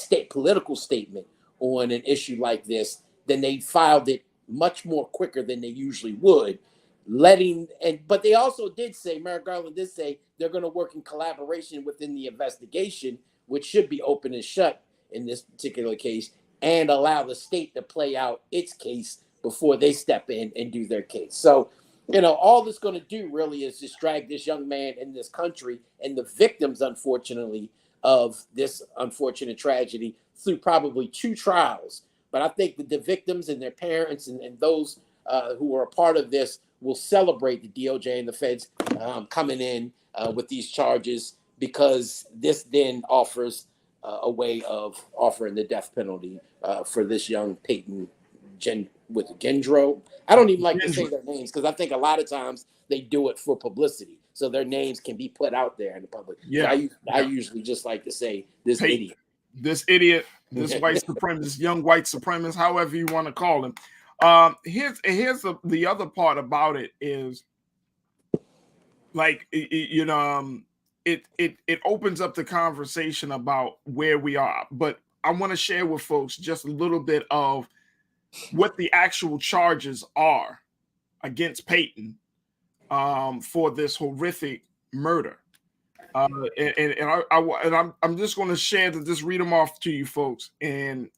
state political statement on an issue like this, then they filed it much more quicker than they usually would. But they also did say, Merrick Garland did say they're going to work in collaboration within the investigation, which should be open and shut in this particular case, and allow the state to play out its case before they step in and do their case. So, all this going to do really is just drag this young man in this country and the victims, unfortunately, of this unfortunate tragedy through probably 2 trials. But I think that the victims and their parents and those who are a part of this will celebrate the DOJ and the feds coming in with these charges, because this then offers a way of offering the death penalty for this young Peyton Gendro. I don't even like to say their names because I think a lot of times they do it for publicity, so their names can be put out there in the public. Yeah, so I usually just like to say this idiot, this white supremacist, young white supremacist, however you want to call him. Here's the other part about it is, like, it opens up the conversation about where we are. But I want to share with folks just a little bit of what the actual charges are against Peyton for this horrific murder. I'm just going to share just read them off to you folks and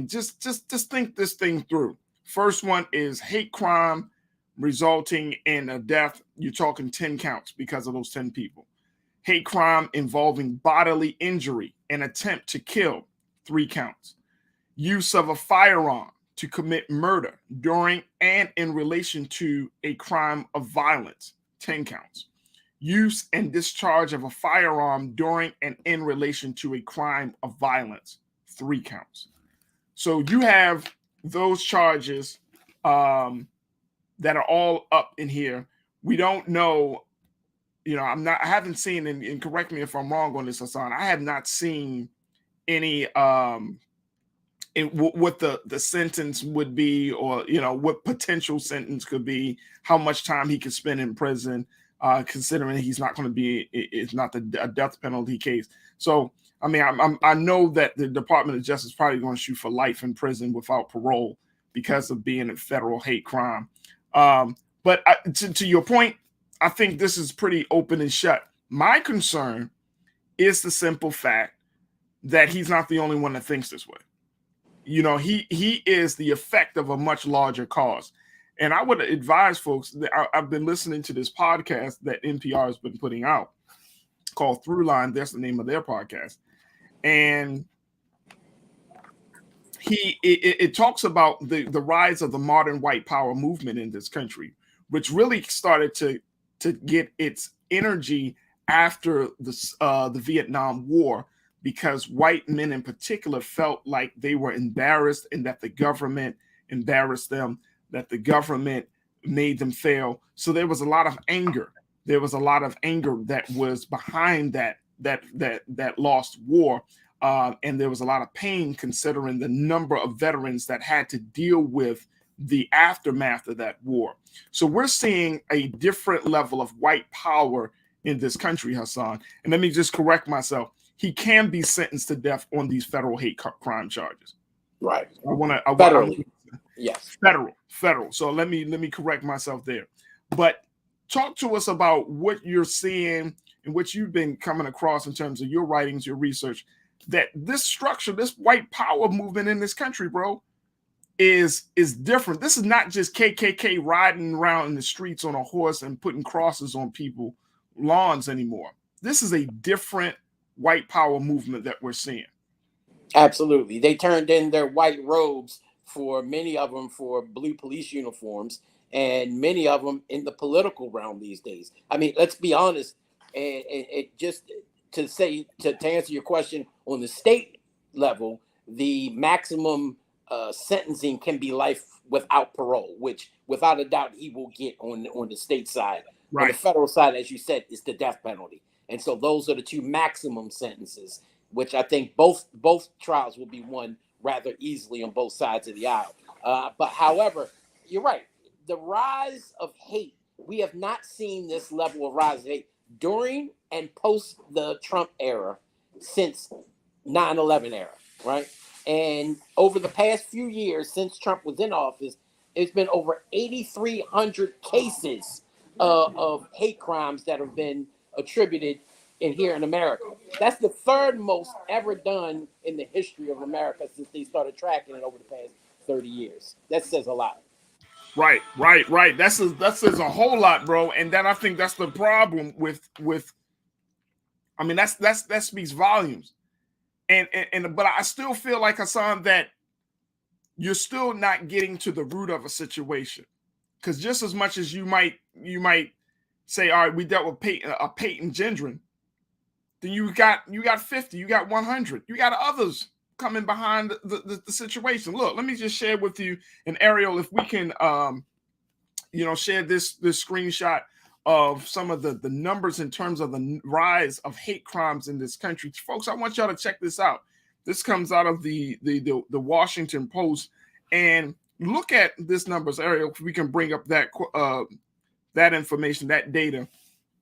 just think this thing through. First one is hate crime resulting in a death. You're talking 10 counts because of those 10 people. Hate crime involving bodily injury and attempt to kill, 3 counts. Use of a firearm to commit murder during and in relation to a crime of violence, 10 counts. Use and discharge of a firearm during and in relation to a crime of violence, 3 counts. So you have those charges that are all up in here. We don't know, I haven't seen, and correct me if I'm wrong on this, Hassan, I have not seen any what the sentence would be, or what potential sentence could be, how much time he could spend in prison, considering he's not going to be, it's not a death penalty case. So I mean, I know that the Department of Justice is probably going to shoot for life in prison without parole because of being a federal hate crime. But to your point, I think this is pretty open and shut. My concern is the simple fact that he's not the only one that thinks this way. He is the effect of a much larger cause. And I would advise folks that I've been listening to this podcast that NPR has been putting out called Throughline. That's the name of their podcast. And it talks about the rise of the modern white power movement in this country, which really started to get its energy after the Vietnam War, because white men in particular felt like they were embarrassed and that the government embarrassed them, that the government made them fail. So there was a lot of anger. There was a lot of anger that was behind that lost war. And there was a lot of pain considering the number of veterans that had to deal with the aftermath of that war. So we're seeing a different level of white power in this country, Hassan. And let me just correct myself. He can be sentenced to death on these federal hate crime charges. Right. Federally. Yes. Federal. So let me correct myself there. But talk to us about what you're seeing and what you've been coming across in terms of your writings, your research, that this structure, this white power movement in this country, bro, is different. This is not just KKK riding around in the streets on a horse and putting crosses on people's lawns anymore. This is a different white power movement that we're seeing. Absolutely. They turned in their white robes, for many of them, for blue police uniforms, and many of them in the political realm these days. I mean, let's be honest, and just to answer your question, on the state level, the maximum sentencing can be life without parole, which without a doubt he will get on the state side. Right. On the federal side, as you said, is the death penalty. And so those are the 2 maximum sentences, which I think both trials will be won rather easily on both sides of the aisle. But however, you're right. The rise of hate, we have not seen this level of rise of hate during and post the Trump era since 9/11 era. right? And over the past few years, since Trump was in office, it's been over 8,300 cases of hate crimes that have been attributed in here in America. That's the third most ever done in the history of America since they started tracking it over the past 30 years. That says a lot. Right. That says a whole lot, bro. And I think that's the problem with. I mean, that speaks volumes. And but I still feel like, Hassan, that you're still not getting to the root of a situation, because just as much as you might say, all right, we dealt with Peyton Gendron, then you got 50, you got 100, you got others coming behind the situation. Look, let me just share with you, and Ariel, if we can share this screenshot of some of the numbers in terms of the rise of hate crimes in this country. Folks, I want y'all to check this out. This comes out of the Washington Post, and look at this numbers, Ariel, if we can bring up that information, that data,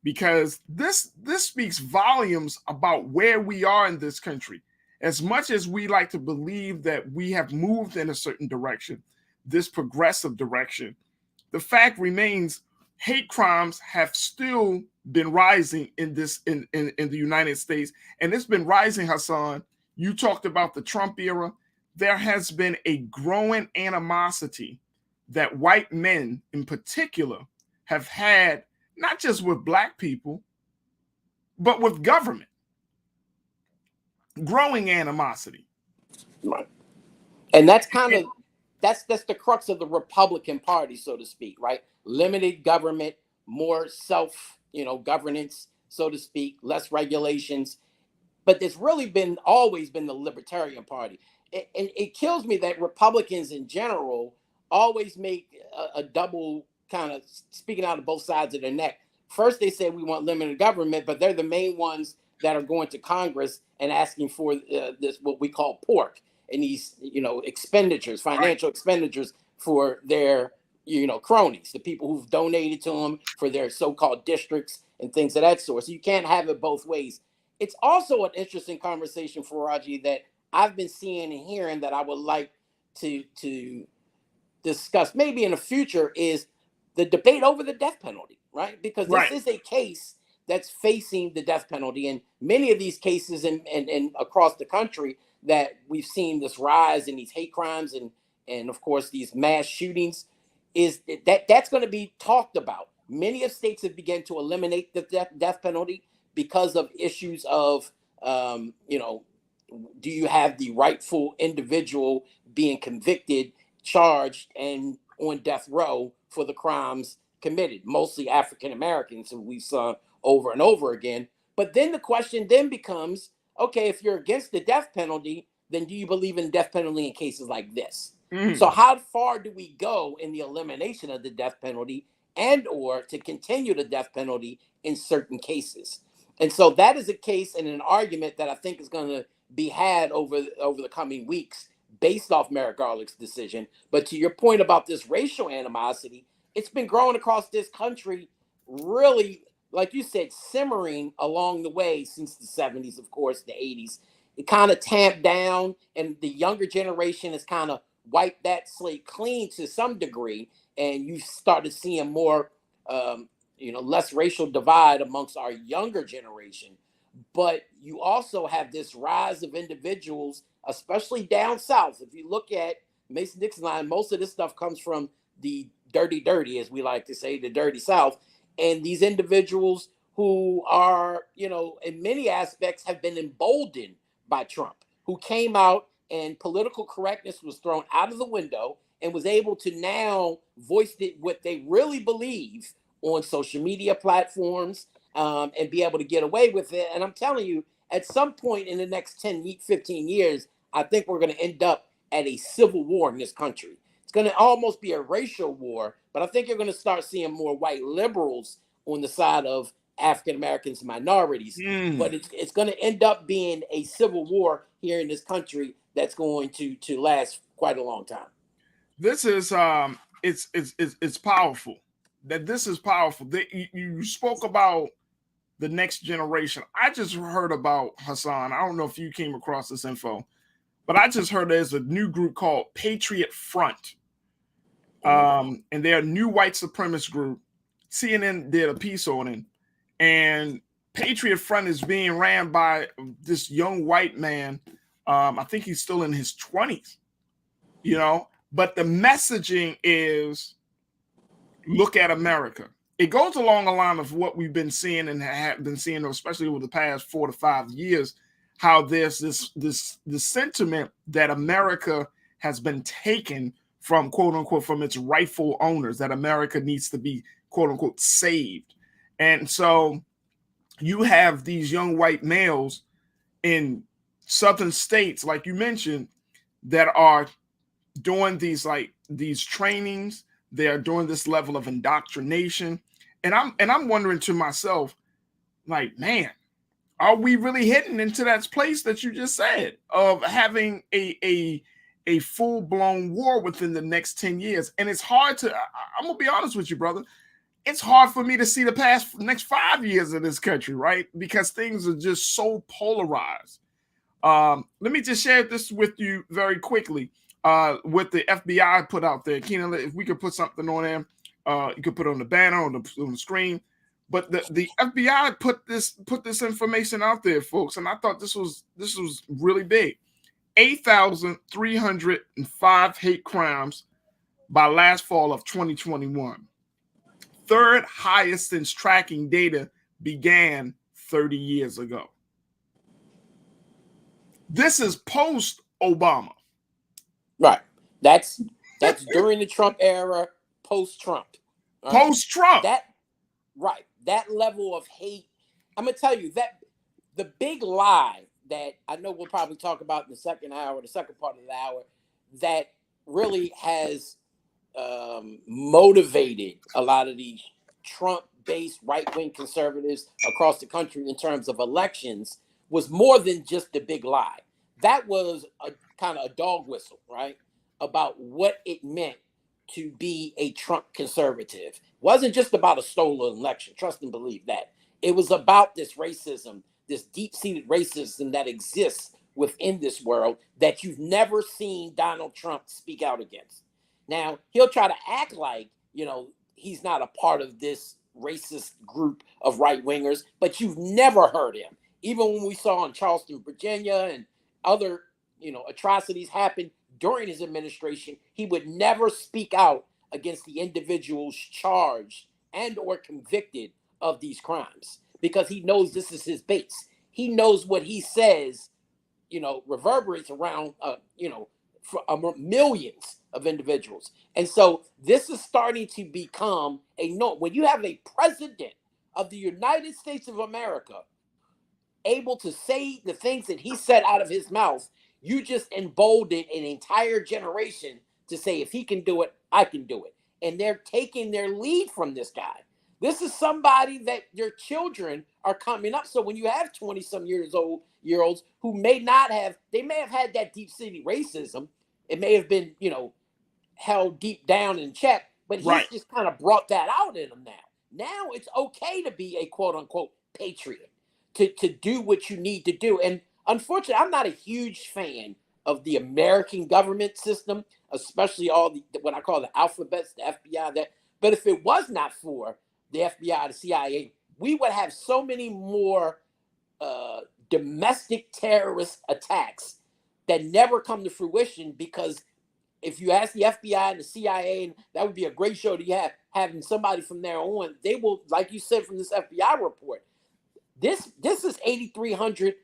because this speaks volumes about where we are in this country. As much as we like to believe that we have moved in a certain direction, this progressive direction, the fact remains hate crimes have still been rising in the United States, and it's been rising, Hassan. You talked about the Trump era. There has been a growing animosity that white men in particular have had, not just with black people, but with government. Growing animosity. Right. And that's kind of that's the crux of the Republican Party, so to speak, right? Limited government, more governance, so to speak, less regulations. But there's really always been the Libertarian Party. It kills me that Republicans in general always make a double kind of speaking out of both sides of their neck. First, they say we want limited government, but they're the main ones that are going to Congress and asking for this, what we call pork, and these, expenditures, financial expenditures for their, cronies, the people who've donated to them for their so-called districts and things of that sort. So you can't have it both ways. It's also an interesting conversation, Farajii, that I've been seeing and hearing that I would like to discuss maybe in the future is the debate over the death penalty, right? Because this is a case that's facing the death penalty, and many of these cases and across the country that we've seen this rise in these hate crimes and of course these mass shootings, is that's going to be talked about. Many of states have begun to eliminate the death penalty because of issues of do you have the rightful individual being convicted, charged, and on death row for the crimes committed, mostly African Americans, who we saw over and over again. But then the question then becomes, okay, if you're against the death penalty, then do you believe in death penalty in cases like this? So how far do we go in the elimination of the death penalty and or to continue the death penalty in certain cases? And so that is a case and an argument that I think is going to be had over the coming weeks based off Merrick Garland's decision. But to your point about this racial animosity, it's been growing across this country, really, like you said, simmering along the way since the 70s, of course, the 80s. It kind of tamped down, and the younger generation has kind of wiped that slate clean to some degree, and you started seeing more less racial divide amongst our younger generation. But you also have this rise of individuals, especially down south. If you look at Mason-Dixon line, most of this stuff comes from the dirty, as we like to say, the dirty South. And these individuals who are, in many aspects have been emboldened by Trump, who came out and political correctness was thrown out of the window and was able to now voice what they really believe on social media platforms, and be able to get away with it. And I'm telling you, at some point in the next 10, 15 years, I think we're going to end up at a civil war in this country. It's going to almost be a racial war, but I think you're going to start seeing more white liberals on the side of African Americans and minorities. But it's going to end up being a civil war here in this country that's going to last quite a long time. This is it's powerful. This is powerful. You spoke about the next generation. I just heard about, Hassan, I don't know if you came across this info, but I just heard there's a new group called Patriot Front. And they're a new white supremacist group. CNN did a piece on it. And Patriot Front is being ran by this young white man. I think he's still in his 20s, you know, but the messaging is look at America. It goes along the line of what we've been seeing and have been seeing, especially over the past 4 to 5 years, how there's this sentiment that America has been taken from, quote unquote, from its rightful owners, that America needs to be, quote unquote, saved. And so you have these young white males in southern states, like you mentioned, that are doing these trainings. They are doing this level of indoctrination. And I'm wondering to myself, like, man, are we really heading into that place that you just said of having a full-blown war within the next 10 years? And it's hard to, I'm gonna be honest with you, brother. It's hard for me to see the next 5 years of this country, right? Because things are just so polarized. Let me just share this with you very quickly. What the FBI put out there. Keenan, if we could put something on there, you could put it on the banner, on the screen. But the FBI put this information out there, folks, and I thought this was really big. 8,305 hate crimes by last fall of 2021. Third highest since tracking data began 30 years ago. This is post-Obama. Right. That's during the Trump era, post-Trump. Right? Post-Trump. That level of hate. I'm gonna tell you that the big lie that I know we'll probably talk about in the second part of the hour, that really has motivated a lot of these Trump-based right-wing conservatives across the country in terms of elections was more than just the big lie. That was a kind of a dog whistle, right? About what it meant to be a Trump conservative. It wasn't just about a stolen election. Trust and believe that. It was about this racism, this deep-seated racism that exists within this world that you've never seen Donald Trump speak out against. Now, he'll try to act like, he's not a part of this racist group of right-wingers, but you've never heard him. Even when we saw in Charleston, Virginia, and other, atrocities happen during his administration, he would never speak out against the individuals charged and or convicted of these crimes, because he knows this is his base. He knows what he says, reverberates around, for millions of individuals. And so this is starting to become a norm. When you have a president of the United States of America able to say the things that he said out of his mouth, you just emboldened an entire generation to say, if he can do it, I can do it. And they're taking their lead from this guy. This is somebody that your children are coming up. So when you have 20-some year olds who may have had that deep-seated racism, it may have been, held deep down in check, but he's just kind of brought that out in them now. Now it's okay to be a quote-unquote patriot, to do what you need to do. And unfortunately, I'm not a huge fan of the American government system, especially all what I call the alphabets, the FBI. But if it was not for the FBI, the CIA, we would have so many more domestic terrorist attacks that never come to fruition. Because if you ask the FBI and the CIA, and that would be a great show to having somebody from there on, they will, like you said from this FBI report, this is 8,300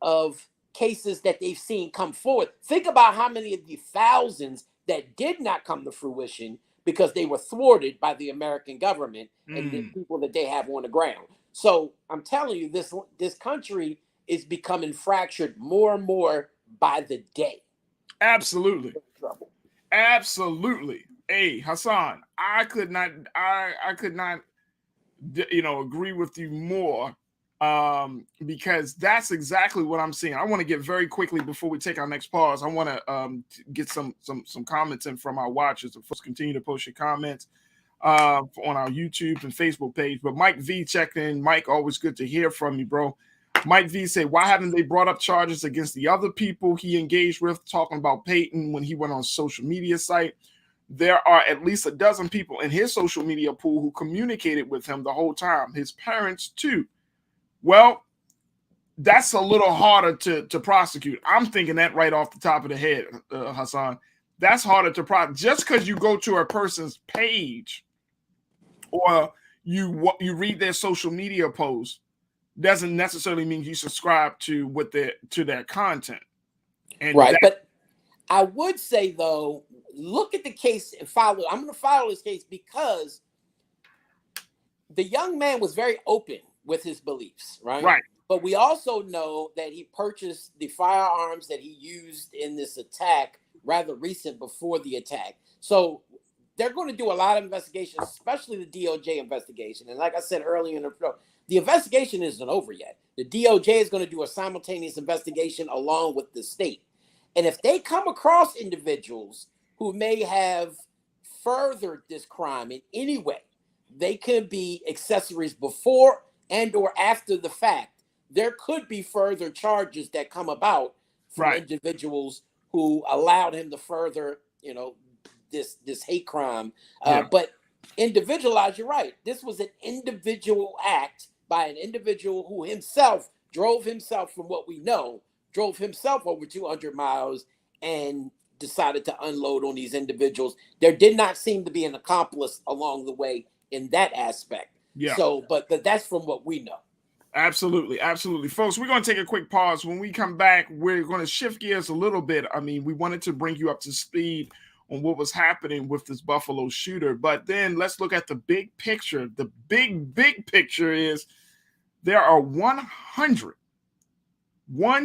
of cases that they've seen come forward. Think about how many of the thousands that did not come to fruition because they were thwarted by the American government and the people that they have on the ground. So I'm telling you, this country is becoming fractured more and more by the day. Absolutely. Absolutely. Hey, Hassan, I could not agree with you more, because that's exactly what I'm seeing. I want to get very quickly before we take our next pause. I want to get some comments in from our watchers. Of course, continue to post your comments on our YouTube and Facebook page. But Mike V checked in. Mike, always good to hear from you, bro. Mike V said, why haven't they brought up charges against the other people he engaged with, talking about Peyton when he went on social media site? There are at least a dozen people in his social media pool who communicated with him the whole time. His parents, too. Well, that's a little harder to prosecute. I'm thinking that right off the top of the head, Hassan. That's harder to prosecute. Just because you go to a person's page or you read their social media post doesn't necessarily mean you subscribe to their content. And right, but I would say, though, look at the case and follow. I'm going to follow this case because the young man was very open with his beliefs, right? Right. But we also know that he purchased the firearms that he used in this attack rather recent before the attack. So they're going to do a lot of investigations, especially the DOJ investigation. And like I said earlier in the show, the investigation isn't over yet. The DOJ is going to do a simultaneous investigation along with the state. And if they come across individuals who may have furthered this crime in any way, they could be accessories before and or after the fact. There could be further charges that come about from individuals who allowed him to further, this hate crime. But individualized, you're right. This was an individual act by an individual who himself drove himself, from what we know, drove himself over 200 miles and decided to unload on these individuals. There did not seem to be an accomplice along the way in that aspect. Yeah. So, but that's from what we know. Absolutely. Absolutely. Folks, we're going to take a quick pause. When we come back, we're going to shift gears a little bit. I mean, we wanted to bring you up to speed on what was happening with this Buffalo shooter, but then let's look at the big picture. The big picture is there are 100 GOPs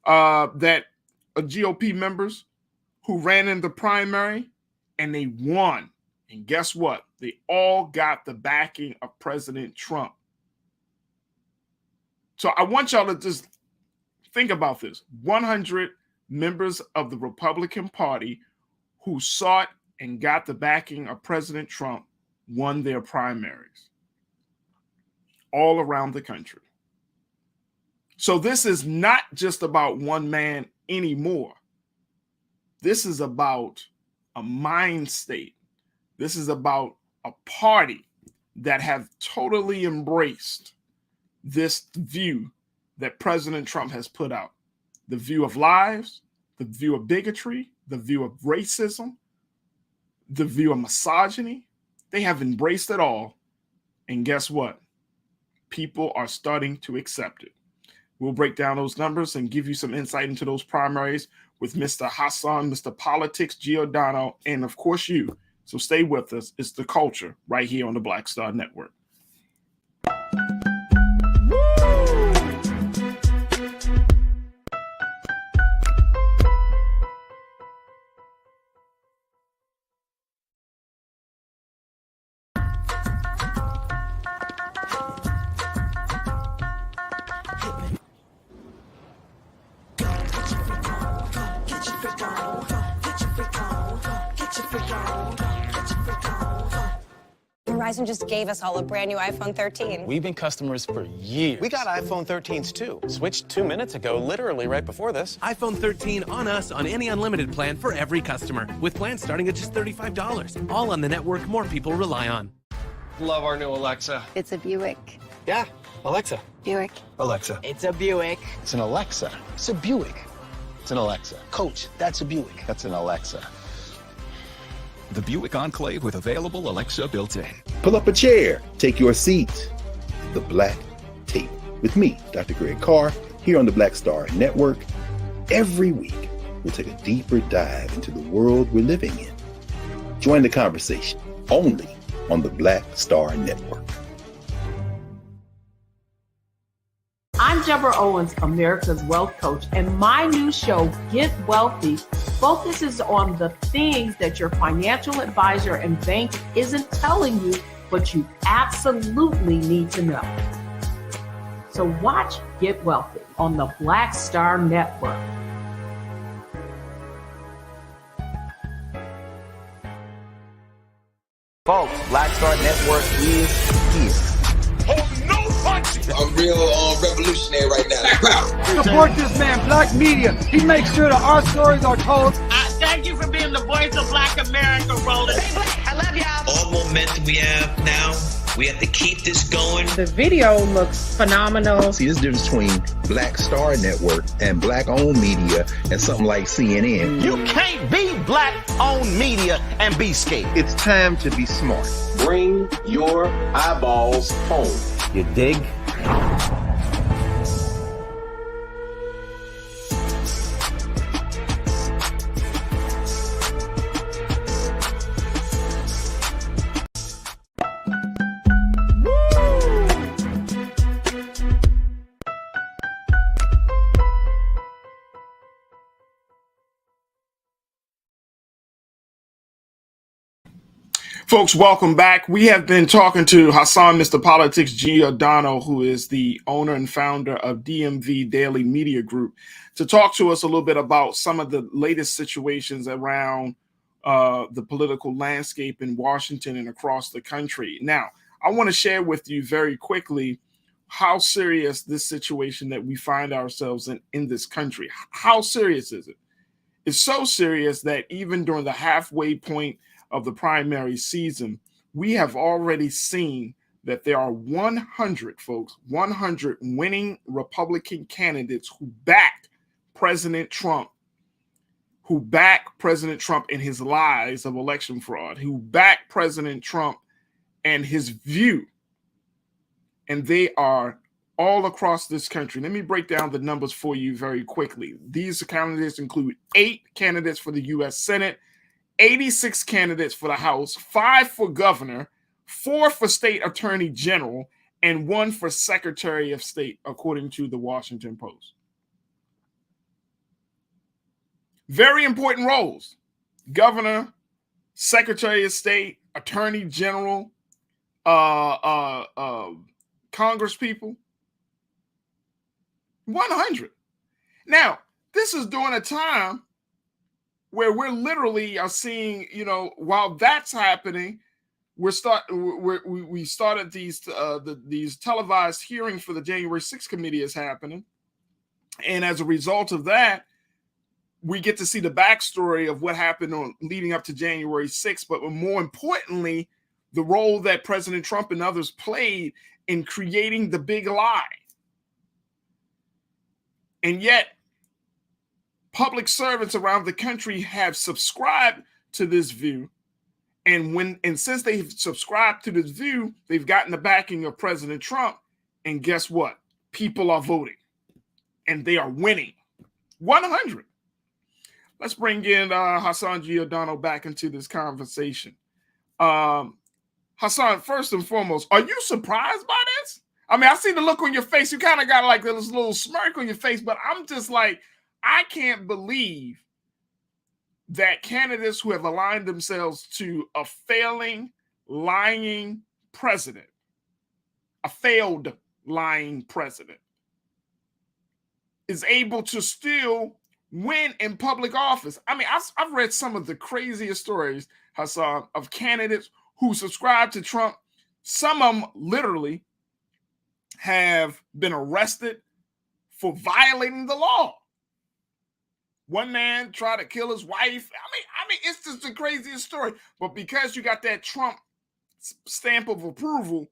that are GOP members who ran in the primary and they won. And guess what? They all got the backing of President Trump. So I want y'all to just think about this. 100 members of the Republican Party who sought and got the backing of President Trump won their primaries all around the country. So this is not just about one man anymore. This is about a mind state. This is about a party that have totally embraced this view that President Trump has put out. The view of lies, the view of bigotry, the view of racism, the view of misogyny. They have embraced it all. And guess what? People are starting to accept it. We'll break down those numbers and give you some insight into those primaries with Mr. Hassan, Mr. Politics, Giordano, and of course you. So stay with us. It's The Culture right here on the Black Star Network. Verizon just gave us all a brand new iPhone 13. We've been customers for years. We got iPhone 13s too. Switched 2 minutes ago, literally right before this. iPhone 13 on us on any unlimited plan for every customer, with plans starting at just $35. All on the network more people rely on. Love our new Alexa. It's a Buick. Yeah, Alexa. Buick. Alexa. It's a Buick. It's an Alexa. It's a Buick. It's an Alexa. Coach, that's a Buick. That's an Alexa. The Buick Enclave with available Alexa built-in. Pull up a chair. Take your seat. The Black Tape. With me, Dr. Greg Carr, here on the Black Star Network. Every week, we'll take a deeper dive into the world we're living in. Join the conversation only on the Black Star Network. I'm Deborah Owens, America's Wealth Coach, and my new show, Get Wealthy, focuses on the things that your financial advisor and bank isn't telling you, but you absolutely need to know. So watch Get Wealthy on the Black Star Network. Folks, Black Star Network is here. I'm real revolutionary right now. Support this man, Black Media. He makes sure that our stories are told. Thank you for being the voice of Black America, Roland. I love y'all. All momentum we have now, we have to keep this going. The video looks phenomenal. See, this difference between Black Star Network and Black-owned media and something like CNN. You can't be Black-owned media and be scared. It's time to be smart. Bring your eyeballs home. You dig? Folks, welcome back. We have been talking to Hassan Mr. Politics Giordano, who is the owner and founder of DMV Daily Media Group, to talk to us a little bit about some of the latest situations around the political landscape in Washington and across the country. Now, I want to share with you very quickly how serious this situation that we find ourselves in this country. How serious is it? It's so serious that even during the halfway point of the primary season, we have already seen that there are 100 winning Republican candidates who back President Trump, in his lies of election fraud, who back President Trump and his view. And they are all across this country. Let me break down the numbers for you very quickly. These candidates include 8 candidates for the U.S. Senate, 86 candidates for the House, 5 for governor, 4 for state attorney general, and 1 for secretary of state, according to the Washington Post. Very important roles: governor, secretary of state, attorney general, Congress people. 100. Now, this is during a time where we're literally are seeing, while that's happening, we started these televised hearings for the January 6th committee is happening. And as a result of that, we get to see the backstory of what happened leading up to January 6th. But more importantly, the role that President Trump and others played in creating the big lie. And yet, public servants around the country have subscribed to this view. And since they've subscribed to this view, they've gotten the backing of President Trump. And guess what? People are voting. And they are winning. 100. Let's bring in Hassan Giordano back into this conversation. Hassan, first and foremost, are you surprised by this? I mean, I see the look on your face. You kind of got like this little smirk on your face, but I'm just like, I can't believe that candidates who have aligned themselves to a failing, lying president, a failed lying president, is able to still win in public office. I mean, I've read some of the craziest stories, Hassan, of candidates who subscribe to Trump. Some of them literally have been arrested for violating the law. One man tried to kill his wife. I mean, it's just the craziest story. But because you got that Trump stamp of approval,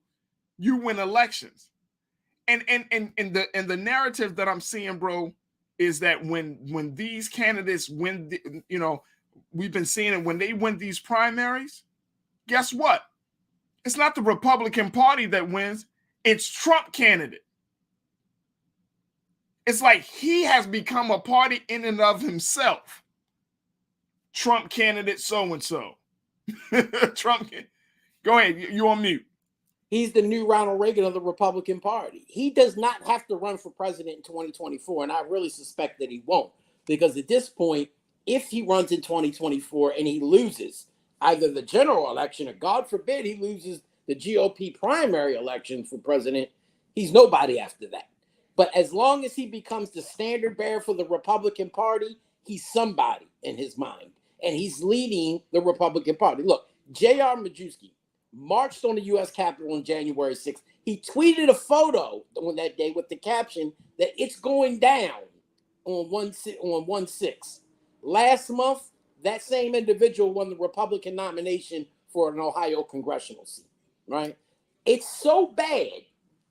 you win elections. And the narrative that I'm seeing, bro, is that when these candidates win, we've been seeing it when they win these primaries. Guess what? It's not the Republican Party that wins. It's Trump candidate. It's like he has become a party in and of himself. Trump candidate so-and-so. Trump. Go ahead. You on mute. He's the new Ronald Reagan of the Republican Party. He does not have to run for president in 2024, and I really suspect that he won't. Because at this point, if he runs in 2024 and he loses either the general election or, God forbid, he loses the GOP primary election for president, he's nobody after that. But as long as he becomes the standard bearer for the Republican Party, he's somebody in his mind. And he's leading the Republican Party. Look, J.R. Majewski marched on the U.S. Capitol on January 6th. He tweeted a photo on that day with the caption that it's going down on 1/6. Last month, that same individual won the Republican nomination for an Ohio congressional seat, right? It's so bad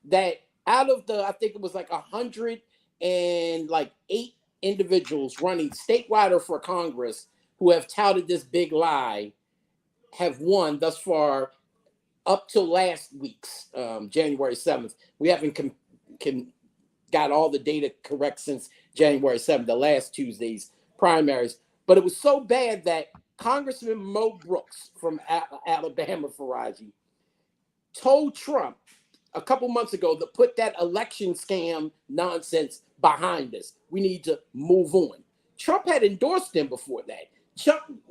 that out of the, I think it was like 108 individuals running statewide or for Congress who have touted this big lie have won thus far up till last week's January 7th. We haven't got all the data correct since January 7th, the last Tuesday's primaries. But it was so bad that Congressman Mo Brooks from Alabama, Farajii, told Trump a couple months ago to put that election scam nonsense behind us. We need to move on. Trump had endorsed him before that.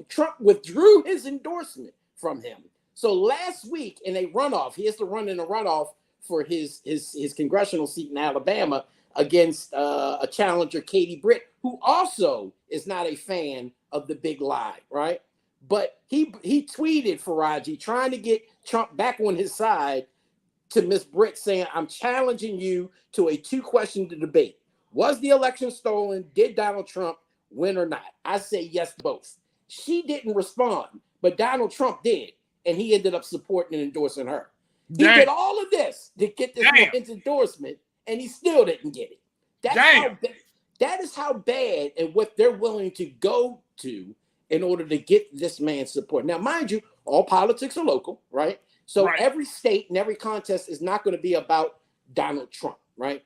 Trump withdrew his endorsement from him. So last week in a runoff, he has to run in a runoff for his congressional seat in Alabama against a challenger, Katie Britt, who also is not a fan of the big lie, right? But he tweeted Farajii trying to get Trump back on his side to Miss Britt, saying, I'm challenging you to a 2-question debate. Was the election stolen? Did Donald Trump win or not? I say yes to both. She didn't respond, but Donald Trump did, and he ended up supporting and endorsing her. He did all of this to get this woman's endorsement, and he still didn't get it. That is how bad and what they're willing to go to in order to get this man's support. Now, mind you, all politics are local, right? So every state and every contest is not going to be about Donald Trump, right?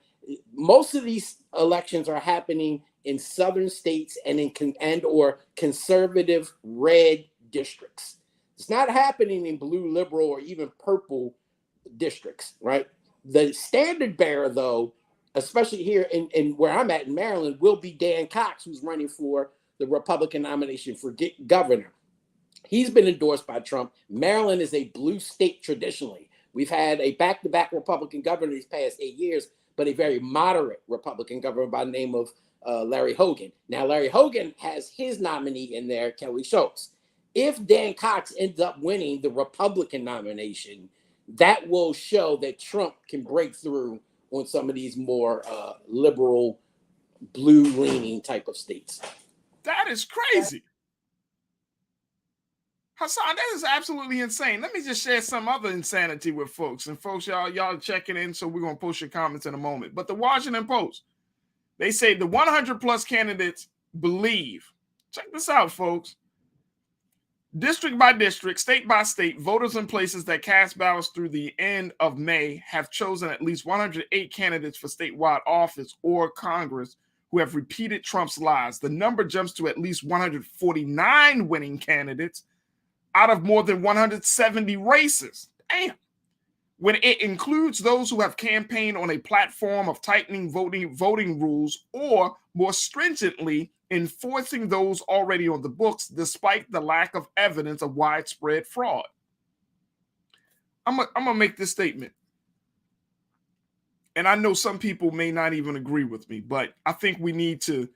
Most of these elections are happening in southern states and or conservative red districts. It's not happening in blue, liberal, or even purple districts, right? The standard bearer, though, especially here in where I'm at in Maryland, will be Dan Cox, who's running for the Republican nomination for governor. He's been endorsed by Trump. Maryland is a blue state traditionally. We've had a back-to-back Republican governor these past 8 years, but a very moderate Republican governor by the name of Larry Hogan. Now, Larry Hogan has his nominee in there, Kelly Schultz. If Dan Cox ends up winning the Republican nomination, that will show that Trump can break through on some of these more liberal, blue-leaning type of states. That is crazy. Hassan, that is absolutely insane. Let me just share some other insanity with folks. And folks, y'all checking in, so we're going to post your comments in a moment. But the Washington Post, they say the 100-plus candidates believe. Check this out, folks. District by district, state by state, voters in places that cast ballots through the end of May have chosen at least 108 candidates for statewide office or Congress who have repeated Trump's lies. The number jumps to at least 149 winning candidates out of more than 170 races. Damn. When it includes those who have campaigned on a platform of tightening voting rules or, more stringently, enforcing those already on the books despite the lack of evidence of widespread fraud. I'm going to make this statement. And I know some people may not even agree with me, but I think we need to,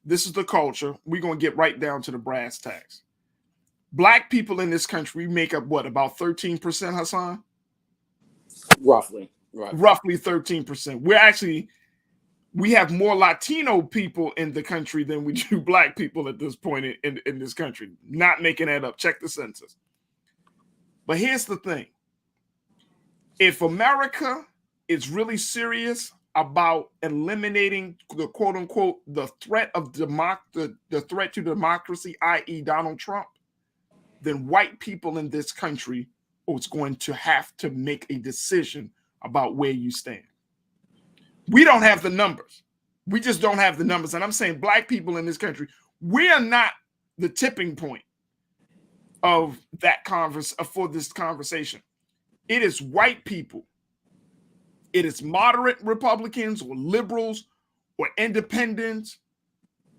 this is the culture. We're going to get right down to the brass tacks. Black people in this country make up what, about 13%, Hassan? Roughly, right. Roughly 13%. We have more Latino people in the country than we do Black people at this point in this country. Not making that up. Check the census. But here's the thing. If America is really serious about eliminating the quote unquote the threat of the threat to democracy, i.e. Donald Trump, then white people in this country are going to have to make a decision about where you stand. We don't have the numbers. We just don't have the numbers. And I'm saying Black people in this country, we are not the tipping point of that for this conversation. It is white people. It is moderate Republicans or liberals or independents.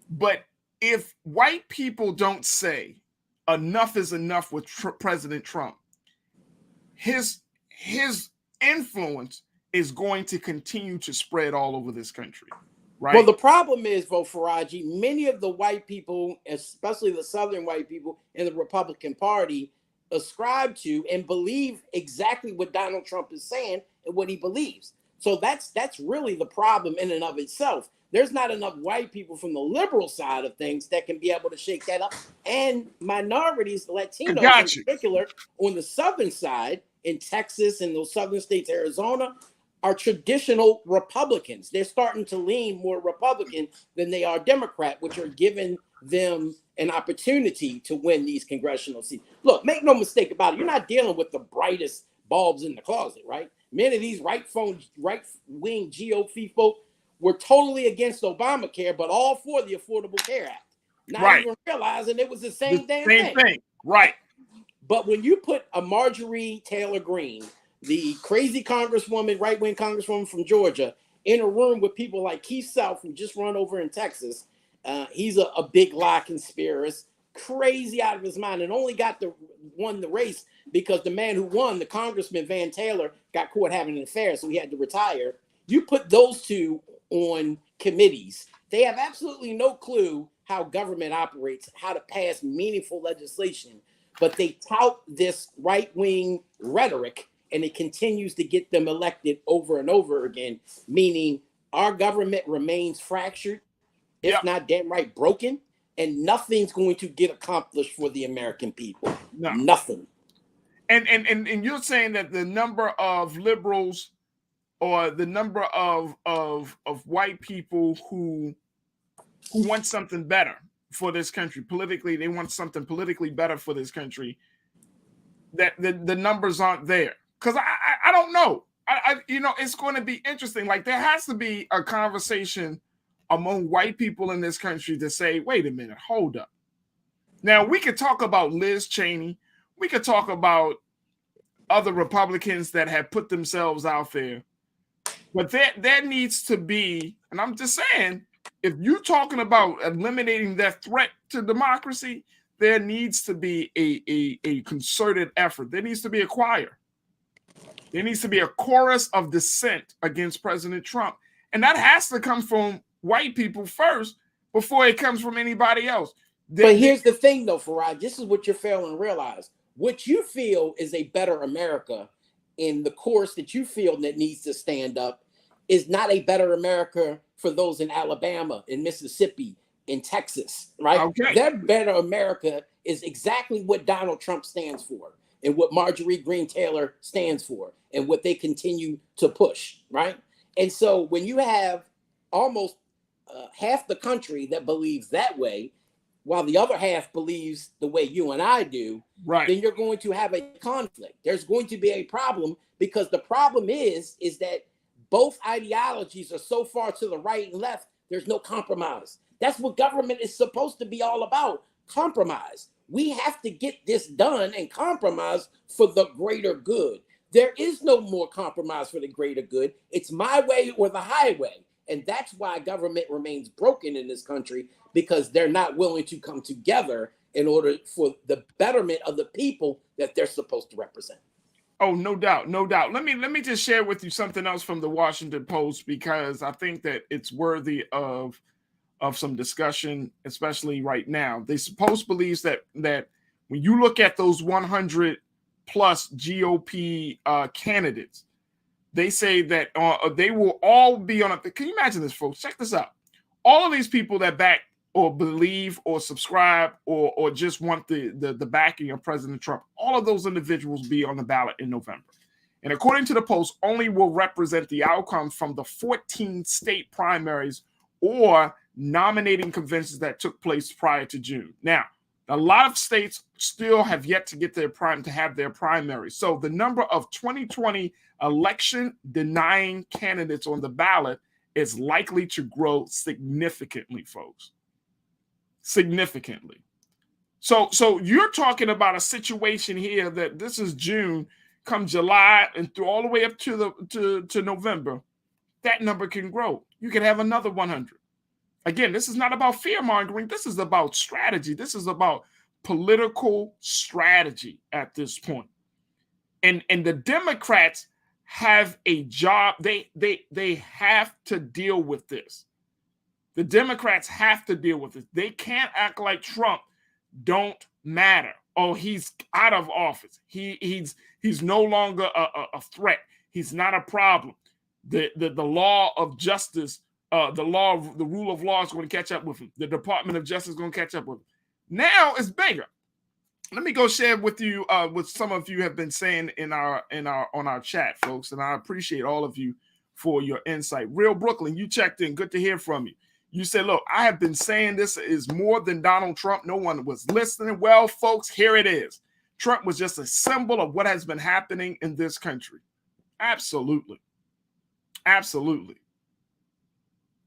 But if white people don't say enough is enough with President Trump, his influence is going to continue to spread all over this country, right? Well, the problem is, Farajii, many of the white people, especially the Southern white people in the Republican Party, ascribe to and believe exactly what Donald Trump is saying and what he believes. So that's really the problem in and of itself. There's not enough white people from the liberal side of things that can be able to shake that up. And minorities, Latinos in particular, on the southern side, in Texas and those southern states, Arizona, are traditional Republicans. They're starting to lean more Republican than they are Democrat, which are giving them an opportunity to win these congressional seats. Look, make no mistake about it. You're not dealing with the brightest bulbs in the closet, right? Many of these right-wing GOP folk were totally against Obamacare, but all for the Affordable Care Act. Not even realizing it was the same damn thing. Right. But when you put a Marjorie Taylor Greene, the crazy congresswoman, right-wing congresswoman from Georgia, in a room with people like Keith South, who just run over in Texas, he's a big lie conspiracist, crazy out of his mind, and only won the race because the man who won, the Congressman Van Taylor, got caught having an affair, so he had to retire. You put those two on committees, they have absolutely no clue how government operates, how to pass meaningful legislation, but they tout this right-wing rhetoric, and it continues to get them elected over and over again, meaning our government remains fractured, if not damn right broken, and nothing's going to get accomplished for the American people. No. Nothing. And you're saying that the number of liberals or the number of white people who want something better for this country politically, they want something politically better for this country, that the numbers aren't there. Because I don't know. It's going to be interesting. Like, there has to be a conversation among white people in this country to say, wait a minute, hold up. Now, we could talk about Liz Cheney. We could talk about other Republicans that have put themselves out there. But there needs to be, and I'm just saying, if you're talking about eliminating that threat to democracy, there needs to be a concerted effort. There needs to be a choir. There needs to be a chorus of dissent against President Trump. And that has to come from white people first before it comes from anybody else. But here's the thing, though, Faraj, this is what you're failing to realize. What you feel is a better America in the course that you feel that needs to stand up is not a better America for those in Alabama, in Mississippi, in Texas, right? Okay. Their better America is exactly what Donald Trump stands for and what Marjorie Greene Taylor stands for and what they continue to push, right? And so when you have almost half the country that believes that way, while the other half believes the way you and I do, right, then you're going to have a conflict. There's going to be a problem because the problem is that both ideologies are so far to the right and left, there's no compromise. That's what government is supposed to be all about, compromise. We have to get this done and compromise for the greater good. There is no more compromise for the greater good. It's my way or the highway. And that's why government remains broken in this country, because they're not willing to come together in order for the betterment of the people that they're supposed to represent. Oh, no doubt, no doubt. Let me just share with you something else from the Washington Post, because I think that it's worthy of some discussion, especially right now. The Post believes that when you look at those 100 plus GOP candidates, they say that they will all be on a. Can you imagine this, folks? Check this out. All of these people that back or believe or subscribe or just want the backing of President Trump, all of those individuals be on the ballot in November. And according to the Post, only will represent the outcomes from the 14 state primaries or nominating conventions that took place prior to June. Now, a lot of states still have yet to get their primaries. So the number of 2020 election denying candidates on the ballot is likely to grow significantly, folks. Significantly. So you're talking about a situation here that this is June, come July and through all the way up to November, that number can grow. You can have another 100. Again, this is not about fear-mongering. This is about strategy. This is about political strategy at this point. And the Democrats have a job. They have to deal with this. The Democrats have to deal with it. They can't act like Trump don't matter. oh, he's out of office. He's no longer a threat. He's not a problem. The law of justice, the rule of law is going to catch up with him. The Department of Justice is going to catch up with him. Now it's bigger. Let me go share with you what some of you have been saying on our chat, folks, and I appreciate all of you for your insight. Real Brooklyn, you checked in. Good to hear from you. You said, look, I have been saying this is more than Donald Trump. No one was listening. Well, folks, here it is. Trump was just a symbol of what has been happening in this country. Absolutely. Absolutely.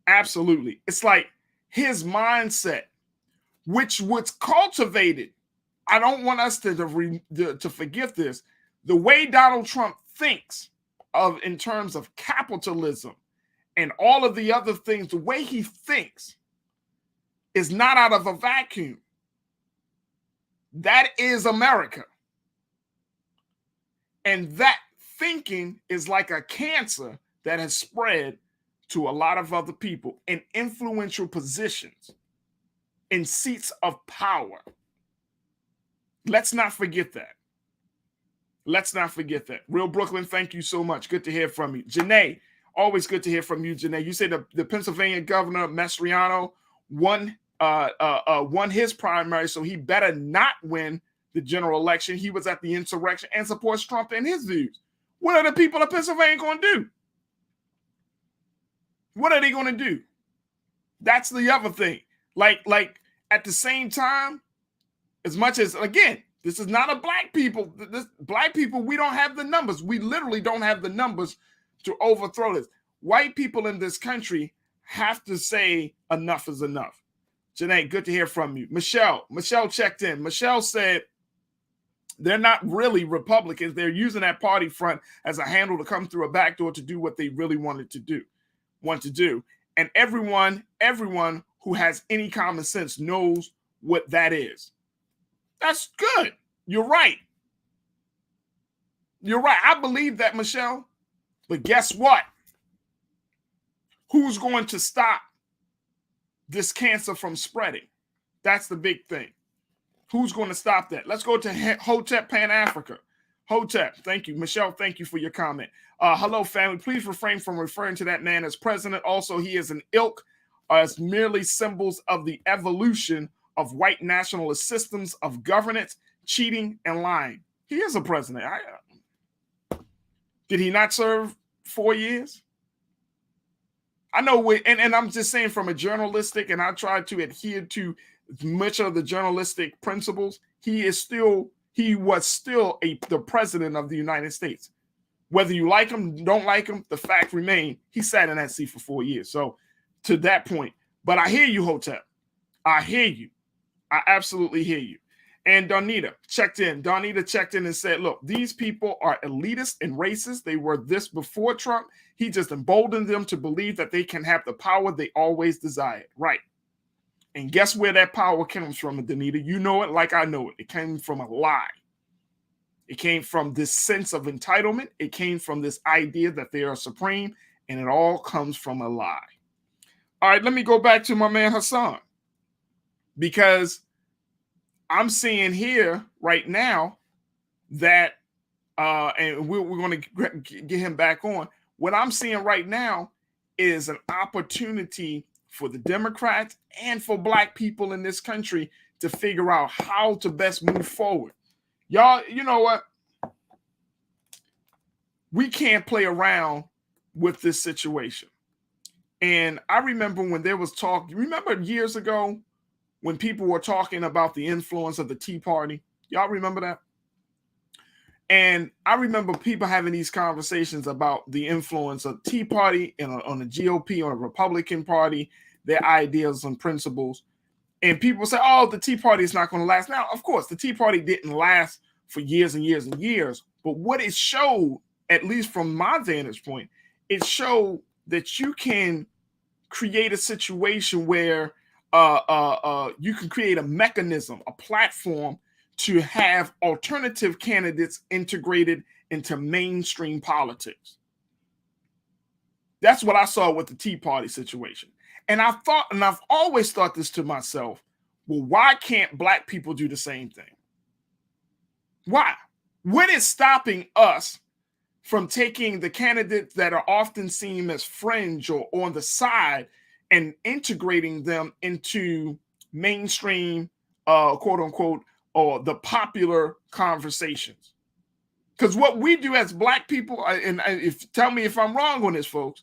Absolutely. It's like his mindset, which was cultivated. I don't want us to forget this. The way Donald Trump thinks in terms of capitalism and all of the other things, the way he thinks is not out of a vacuum. That is America. And that thinking is like a cancer that has spread to a lot of other people in influential positions, in seats of power. Let's not forget that. Let's not forget that. Real Brooklyn, thank you so much. Good to hear from you. Janae, always good to hear from you, Janae. You say the Pennsylvania governor, Mastriano, won his primary, so he better not win the general election. He was at the insurrection and supports Trump and his views. What are the people of Pennsylvania going to do? What are they going to do? That's the other thing. Like at the same time, as much as, again, this is not a black people. Black people, we don't have the numbers. We literally don't have the numbers to overthrow this. White people in this country have to say enough is enough. Janae, good to hear from you. Michelle checked in. Michelle said they're not really Republicans. They're using that party front as a handle to come through a back door to do what they really want to do. And everyone who has any common sense knows what that is. That's good. You're right. You're right. I believe that, Michelle. But guess what? Who's going to stop this cancer from spreading? That's the big thing. Who's going to stop that? Let's go to Hotep Pan Africa. Hotep, thank you. Michelle, thank you for your comment. Hello, family. Please refrain from referring to that man as president. Also, he is an ilk as merely symbols of the evolution of white nationalist systems of governance, cheating, and lying. He is a president. Did he not serve 4 years? I know, and I'm just saying from a journalistic, and I try to adhere to much of the journalistic principles, he was still the president of the United States. Whether you like him, don't like him, the fact remains he sat in that seat for 4 years. So to that point, but I hear you, Hotep. I hear you. I absolutely hear you. And Donita checked in. Donita checked in and said, look, these people are elitist and racist. They were this before Trump. He just emboldened them to believe that they can have the power they always desired. Right. And guess where that power comes from, Donita? You know it like I know it. It came from a lie. It came from this sense of entitlement. It came from this idea that they are supreme, and it all comes from a lie. All right, let me go back to my man Hassan, because I'm seeing here right now that, and we're going to get him back on. What I'm seeing right now is an opportunity for the Democrats and for black people in this country to figure out how to best move forward. Y'all, you know what? We can't play around with this situation. And I remember when there was talk, remember years ago when people were talking about the influence of the Tea Party? Y'all remember that? And I remember people having these conversations about the influence of Tea Party on the GOP, on the Republican Party, their ideas and principles. And people say, oh, the Tea Party is not going to last. Now, of course, the Tea Party didn't last for years and years and years. But what it showed, at least from my vantage point, it showed that you can create a situation where you can create a mechanism, a platform to have alternative candidates integrated into mainstream politics. That's what I saw with the Tea Party situation. And I thought, and I've always thought this to myself, well, why can't black people do the same thing? Why? What is stopping us from taking the candidates that are often seen as fringe or on the side and integrating them into mainstream, quote unquote, or the popular conversations? Because what we do as Black people, and if tell me if I'm wrong on this, folks,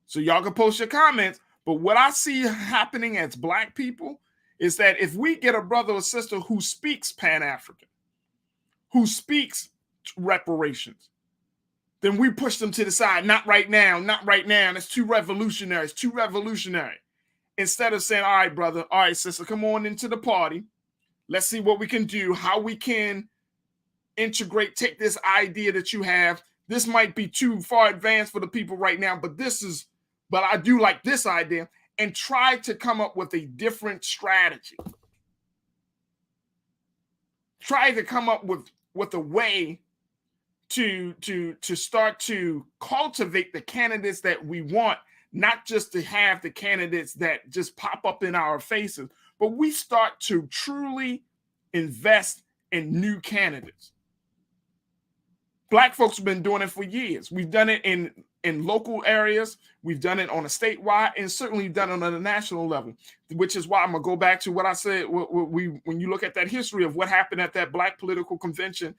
so y'all can post your comments. But what I see happening as Black people is that if we get a brother or sister who speaks Pan-African, who speaks reparations, then we push them to the side. Not right now, not right now. That's too revolutionary. It's too revolutionary. Instead of saying, all right, brother, all right, sister, come on into the party. Let's see what we can do, how we can integrate, take this idea that you have. This might be too far advanced for the people right now, but I do like this idea, and try to come up with a different strategy. Try to come up with a way to start to cultivate the candidates that we want, not just to have the candidates that just pop up in our faces, but we start to truly invest in new candidates. Black folks have been doing it for years. We've done it in local areas. We've done it on a statewide, and certainly done it on a national level, which is why I'm going to go back to what I said. When you look at that history of what happened at that Black political convention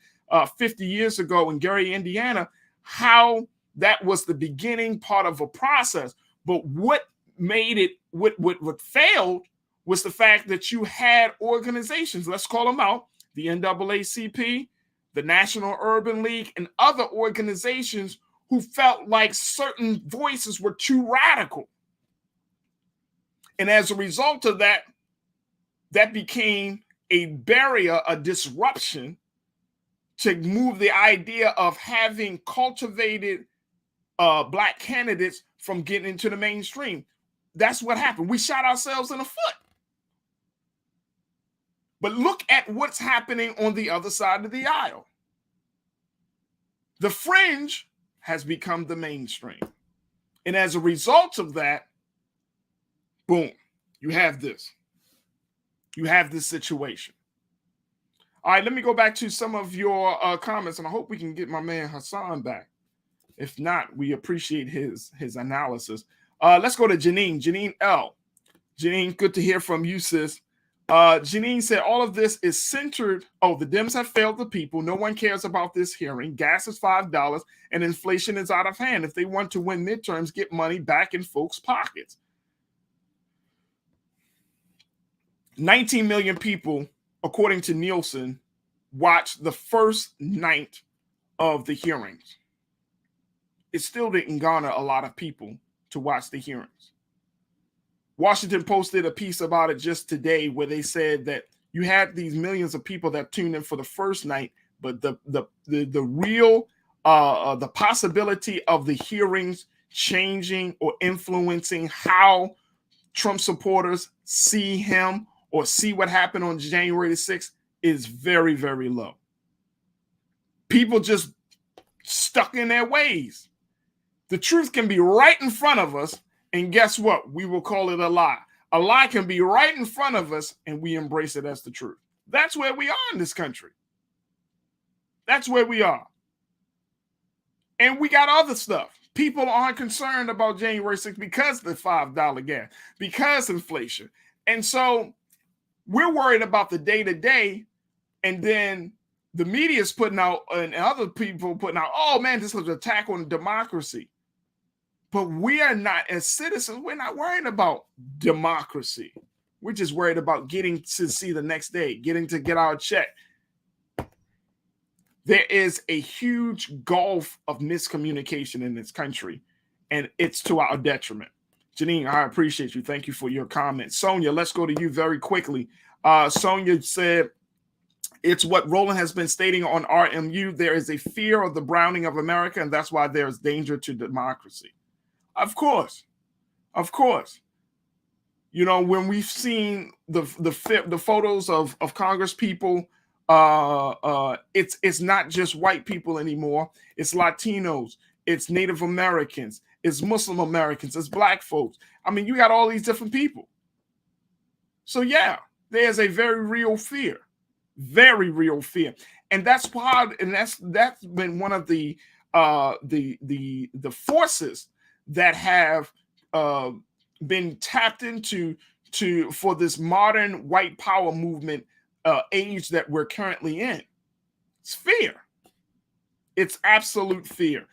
50 years ago in Gary, Indiana, how that was the beginning part of a process. But what made it, what failed was the fact that you had organizations, let's call them out, the NAACP, the National Urban League, and other organizations who felt like certain voices were too radical. And as a result of that, that became a barrier, a disruption to move the idea of having cultivated Black candidates from getting into the mainstream. That's what happened. We shot ourselves in the foot. But look at what's happening on the other side of the aisle. The fringe has become the mainstream. And as a result of that, boom, you have this. You have this situation. All right, let me go back to some of your comments, and I hope we can get my man Hassan back. If not, we appreciate his analysis. Let's go to Janine. Janine L. Janine, good to hear from you, sis. Janine said, all of this is centered. Oh, the Dems have failed the people. No one cares about this hearing. Gas is $5 and inflation is out of hand. If they want to win midterms, get money back in folks' pockets. 19 million people, according to Nielsen, watched the first night of the hearings. It still didn't garner a lot of people to watch the hearings. Washington Post did a piece about it just today where they said that you had these millions of people that tuned in for the first night, but the real the possibility of the hearings changing or influencing how Trump supporters see him or see what happened on January the 6th is very, very low. People just stuck in their ways. The truth can be right in front of us, and guess what? We will call it a lie. A lie can be right in front of us, and we embrace it as the truth. That's where we are in this country. That's where we are. And we got other stuff. People aren't concerned about January 6th because of the $5 gas, because inflation. And so we're worried about the day-to-day, and then the media is putting out, and other people putting out, oh man, this was an attack on democracy. But we are not, as citizens, we're not worried about democracy. We're just worried about getting to see the next day, getting to get our check. There is a huge gulf of miscommunication in this country, and it's to our detriment. Janine, I appreciate you. Thank you for your comment. Sonia, let's go to you very quickly. Sonia said, it's what Roland has been stating on RMU. There is a fear of the browning of America, and that's why there is danger to democracy. Of course. You know, when we've seen the photos of Congress people, it's not just white people anymore. It's Latinos, it's Native Americans, it's Muslim Americans, it's Black folks. I mean, you got all these different people. So yeah, there's a very real fear. very real fear. And that's why, and that's been one of the forces that have been tapped into for this modern white power movement age that we're currently in. It's fear. It's absolute fear.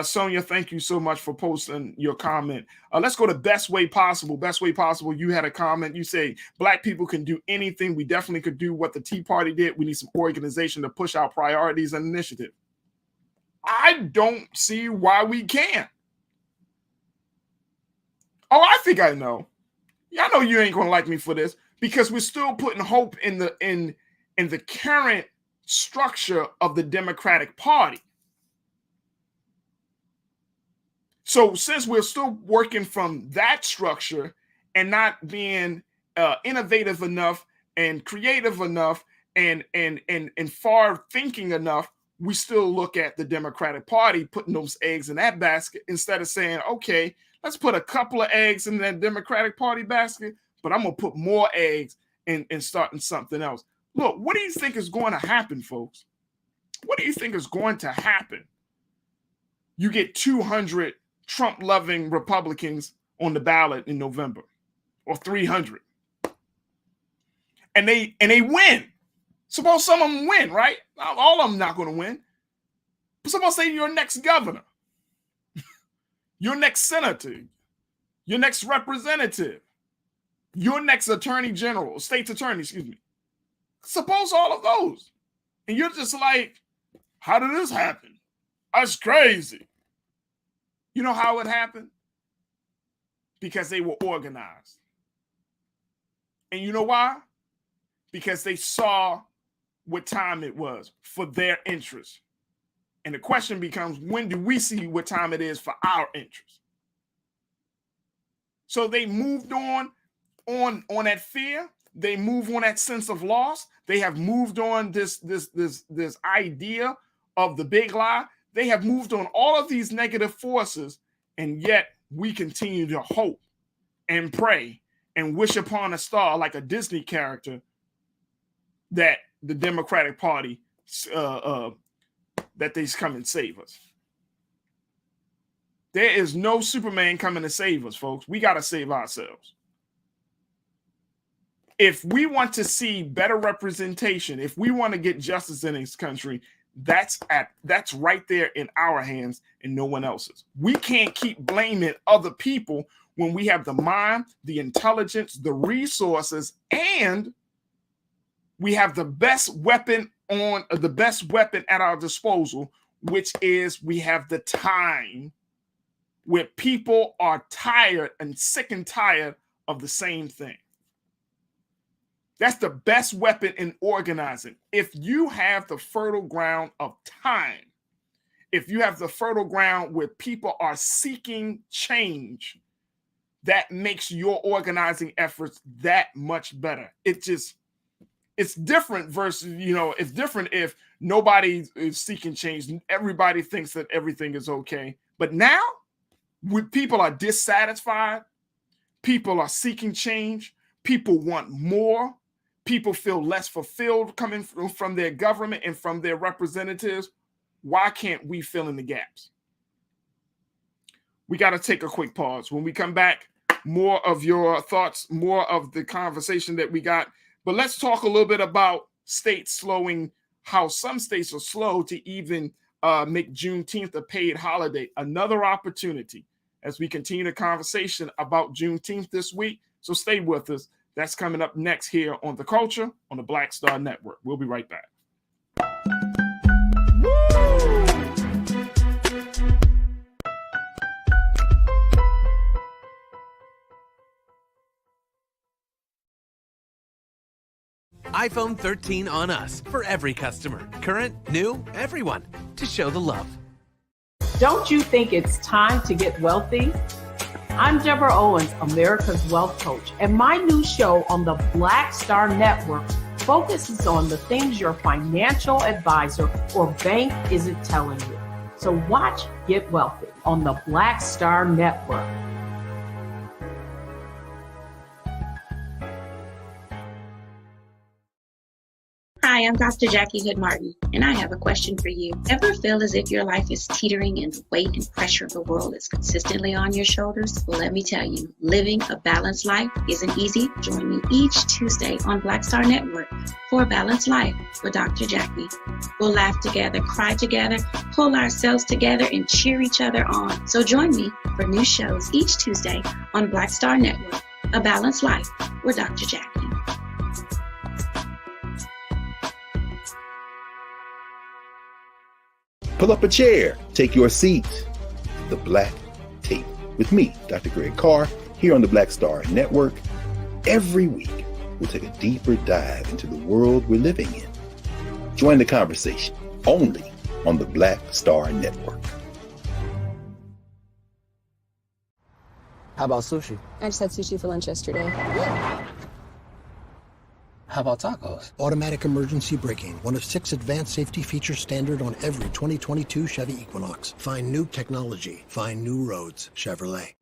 Sonia, thank you so much for posting your comment. Let's go to Best Way Possible. Best Way Possible, you had a comment. You say, Black people can do anything. We definitely could do what the Tea Party did. We need some organization to push our priorities and initiative. I don't see why we can't. Oh, I think I know. Yeah, I know you ain't gonna like me for this, because we're still putting hope in the current structure of the Democratic Party. So since we're still working from that structure and not being innovative enough and creative enough and far thinking enough, we still look at the Democratic Party putting those eggs in that basket instead of saying, okay, let's put a couple of eggs in that Democratic Party basket, but I'm going to put more eggs in starting something else. Look, what do you think is going to happen, folks? What do you think is going to happen? You get 200 Trump-loving Republicans on the ballot in November, or 300. And they win. Suppose some of them win, right? All of them not going to win. But suppose say your next governor, your next senator, your next representative, your next attorney general, state's attorney, excuse me. Suppose all of those. And you're just like, how did this happen? That's crazy. You know how it happened? Because they were organized. And you know why? Because they saw what time it was for their interest. And the question becomes, when do we see what time it is for our interest? So they moved on that fear. They move on that sense of loss. They have moved on this idea of the big lie. They have moved on all of these negative forces, and yet we continue to hope and pray and wish upon a star like a Disney character that the Democratic Party, that they come and save us. There is no Superman coming to save us, folks. We got to save ourselves. If we want to see better representation, if we want to get justice in this country, that's right there in our hands and no one else's. We can't keep blaming other people when we have the mind, the intelligence, the resources, and we have the best weapon at our disposal, which is we have the time, where people are tired and sick and tired of the same thing. That's the best weapon in organizing. If you have the fertile ground of time, if you have the fertile ground where people are seeking change, that makes your organizing efforts that much better. It's different versus, it's different if nobody is seeking change. Everybody thinks that everything is okay. But now, when people are dissatisfied, people are seeking change, people want more, people feel less fulfilled coming from their government and from their representatives, why can't we fill in the gaps? We got to take a quick pause. When we come back, more of your thoughts, more of the conversation that we got. But let's talk a little bit about states slowing, how some states are slow to even make Juneteenth a paid holiday. Another opportunity as we continue the conversation about Juneteenth this week. So stay with us. That's coming up next here on The Culture on the Black Star Network. We'll be right back. iPhone 13 on us for every customer. Current, new, everyone. To show the love. Don't you think it's time to get wealthy? I'm Deborah Owens, America's Wealth Coach, and my new show on the Black Star Network focuses on the things your financial advisor or bank isn't telling you. So watch Get Wealthy on the Black Star Network. Hi, Hi, I'm Dr. Jackie Hood Martin, and I have a question for you. Ever feel as if your life is teetering and the weight and pressure of the world is consistently on your shoulders? Well, let me tell you, living a balanced life isn't easy. Join me each Tuesday on Black Star Network for A Balanced Life with Dr. Jackie. We'll laugh together, cry together, pull ourselves together, and cheer each other on. So join me for new shows each Tuesday on Black Star Network, A Balanced Life with Dr. Jackie. Pull up a chair, take your seat. The Black Tape with me, Dr. Greg Carr, here on the Black Star Network. Every week, we'll take a deeper dive into the world we're living in. Join the conversation only on the Black Star Network. How about sushi? I just had sushi for lunch yesterday. How about tacos? Automatic emergency braking, one of 6 advanced safety features standard on every 2022 Chevy Equinox. Find new technology. Find new roads. Chevrolet.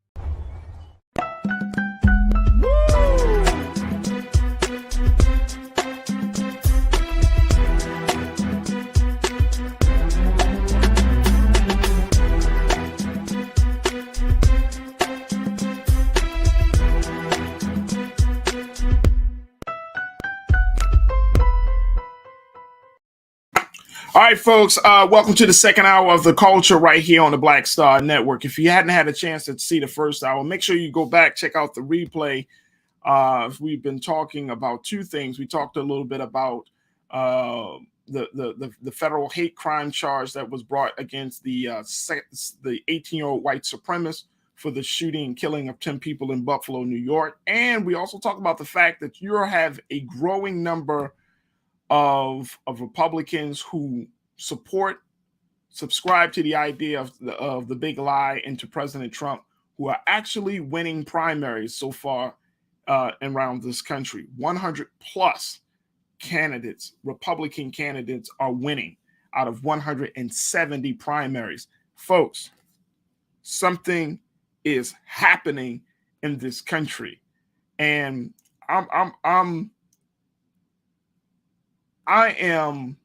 All right, folks, welcome to the second hour of The Culture right here on the Black Star Network. If you hadn't had a chance to see the first hour, make sure you go back, check out the replay. We've been talking about two things. We talked a little bit about the federal hate crime charge that was brought against the 18-year-old white supremacist for the shooting and killing of 10 people in Buffalo, New York. And we also talked about the fact that you have a growing number of Republicans who subscribe to the idea of the big lie into President Trump, who are actually winning primaries so far around this country. 100 plus candidates, Republican candidates, are winning out of 170 primaries. Folks, something is happening in this country, and I am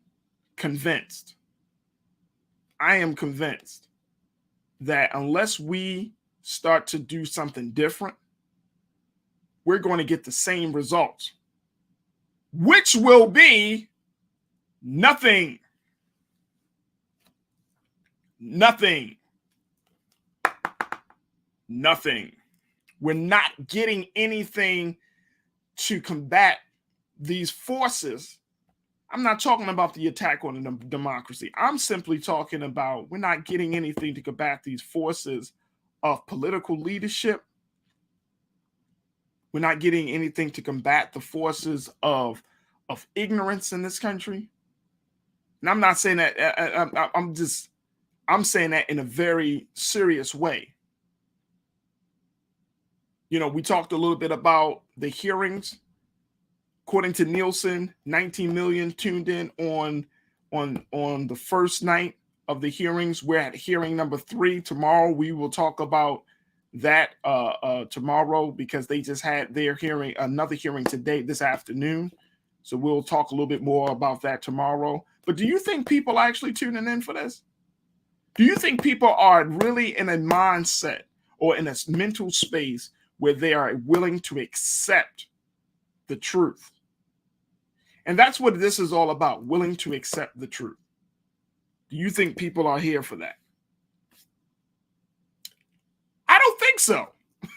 convinced that unless we start to do something different, we're going to get the same results, which will be nothing. Nothing. Nothing. We're not getting anything to combat these forces. I'm not talking about the attack on the democracy. I'm simply talking about we're not getting anything to combat these forces of political leadership. We're not getting anything to combat the forces of ignorance in this country. And I'm not saying that, I'm saying that in a very serious way. You know, we talked a little bit about the hearings. According to Nielsen, 19 million tuned in on the first night of the hearings. We're at hearing number 3 tomorrow. We will talk about that tomorrow because they just had their hearing, another hearing today, this afternoon. So we'll talk a little bit more about that tomorrow. But do you think people are actually tuning in for this? Do you think people are really in a mindset or in a mental space where they are willing to accept the truth? And that's what this is all about, willing to accept the truth. Do you think people are here for that? I don't think so.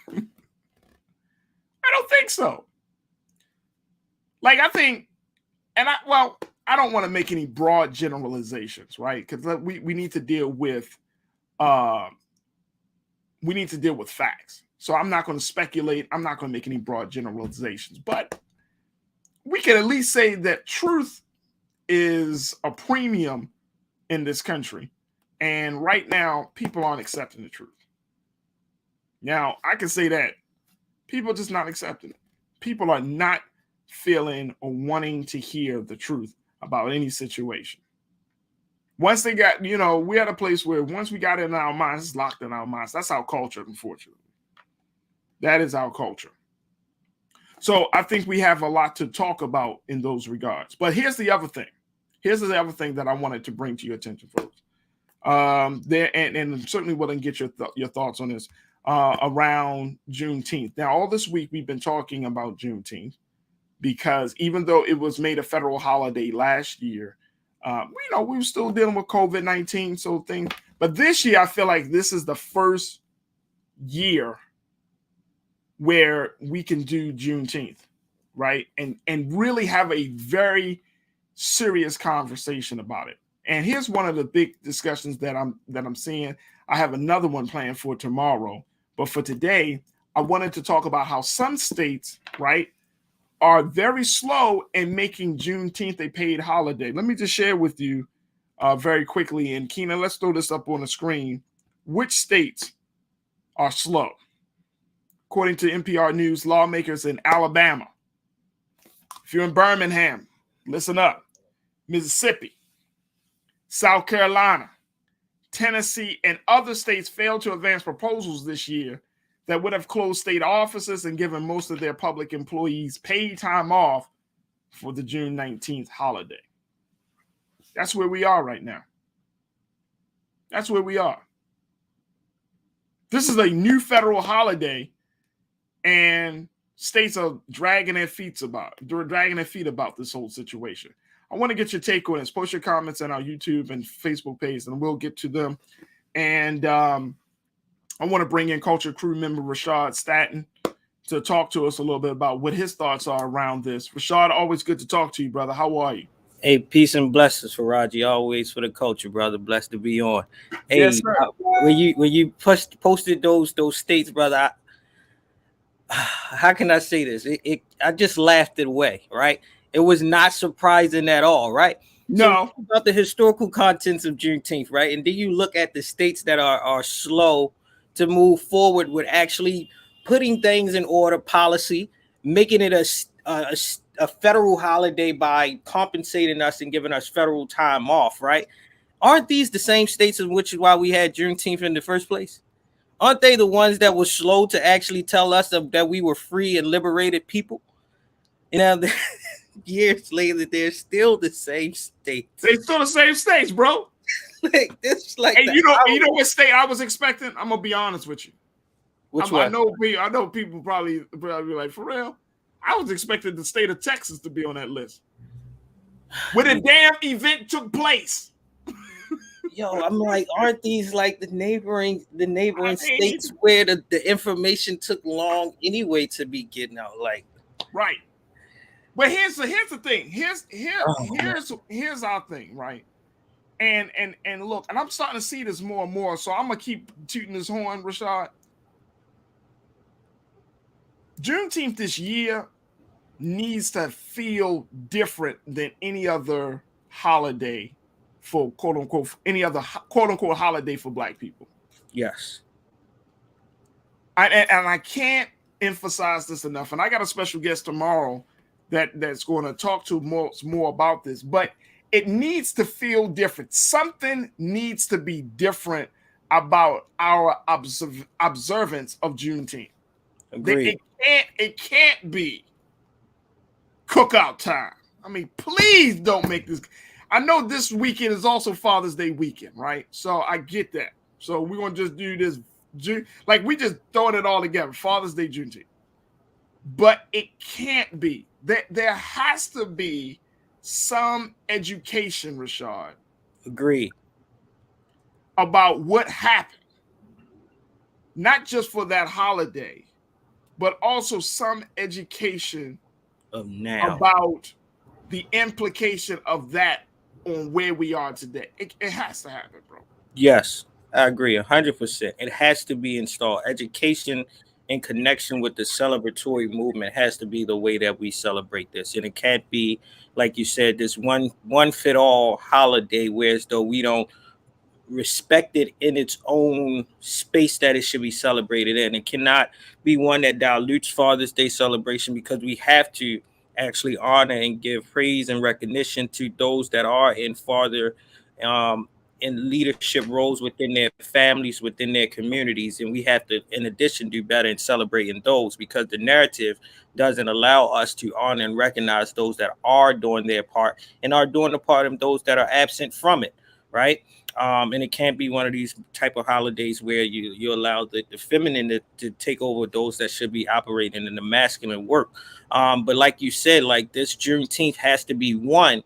I don't think so. Like, I think, and I don't want to make any broad generalizations, right? Because we need to deal with facts. So I'm not going to speculate. I'm not going to make any broad generalizations, but we can at least say that truth is a premium in this country. And right now, people aren't accepting the truth. Now, I can say that people are just not accepting it. People are not feeling or wanting to hear the truth about any situation. Once they got, we're at a place where once we got it in our minds, it's locked in our minds. That's our culture, unfortunately. That is our culture. So I think we have a lot to talk about in those regards. But here's the other thing. Here's the other thing that I wanted to bring to your attention, folks. There and certainly willing to get your thoughts on this around Juneteenth. Now, all this week we've been talking about Juneteenth because even though it was made a federal holiday last year, we were still dealing with COVID-19, but this year I feel like this is the first year where we can do Juneteenth, right? And really have a very serious conversation about it. And here's one of the big discussions that I'm seeing. I have another one planned for tomorrow, but for today, I wanted to talk about how some states, right, are very slow in making Juneteenth a paid holiday. Let me just share with you very quickly. And Keenan, let's throw this up on the screen. Which states are slow? According to NPR News, lawmakers in Alabama, if you're in Birmingham, listen up, Mississippi, South Carolina, Tennessee, and other states failed to advance proposals this year that would have closed state offices and given most of their public employees paid time off for the June 19th holiday. That's where we are right now. That's where we are. This is a new federal holiday, and states are dragging their feet about this whole situation. I want to get your take on this. Post your comments on our YouTube and Facebook page, and we'll get to them. And I want to bring in Culture Crew member Rashad Staten to talk to us a little bit about what his thoughts are around this. Rashad, always good to talk to you, brother. How are you? Hey, peace and blessings, Farajii. Always for the culture, brother. Blessed to be on. Hey, yes, sir. When you posted those states, brother, how can I say this? I just laughed it away, right? It was not surprising at all, right? No. So about the historical contents of Juneteenth, right? And then you look at the states that are slow to move forward with actually putting things in order, policy, making it a federal holiday by compensating us and giving us federal time off, right? Aren't these the same states in which is why we had Juneteenth in the first place? Aren't they the ones that were slow to actually tell us that we were free and liberated people? You know, years later, they're still the same states. They're still the same states, bro. Hey, you know what state I was expecting? I'm gonna be honest with you. Which one? I know people probably be like, for real. I was expecting the state of Texas to be on that list. When a damn event took place. Yo, I'm like, aren't these like the neighboring states where the information took long anyway to be getting out? Like, right. But here's the thing. Here's our thing, right? And look, and I'm starting to see this more and more. So I'm gonna keep tooting this horn, Rashad. Juneteenth this year needs to feel different than any other holiday for quote unquote holiday for Black people. Yes. And I can't emphasize this enough. And I got a special guest tomorrow that's going to talk to more about this, but it needs to feel different. Something needs to be different about our observance of Juneteenth. Agreed. It can't be cookout time. I mean, please don't make this. I know this weekend is also Father's Day weekend, right? So I get that. So we're going to just do this. Like we just throwing it all together. Father's Day, Juneteenth. But it can't be. There has to be some education, Rashad. Agreed. About what happened. Not just for that holiday, but also some education of now about the implication of that on where we are today. It has to happen, bro. Yes, I agree 100%. It has to be installed. Education in connection with the celebratory movement has to be the way that we celebrate this. And it can't be, like you said, this one fit all holiday where as though we don't respect it in its own space that it should be celebrated in. It cannot be one that dilutes Father's Day celebration, because we have to actually honor and give praise and recognition to those that are in father in leadership roles within their families, within their communities. And we have to, in addition, do better in celebrating those, because the narrative doesn't allow us to honor and recognize those that are doing their part and are doing the part of those that are absent from it, right? And it can't be one of these type of holidays where you allow the feminine to take over those that should be operating in the masculine work. But like you said, like this Juneteenth has to be one.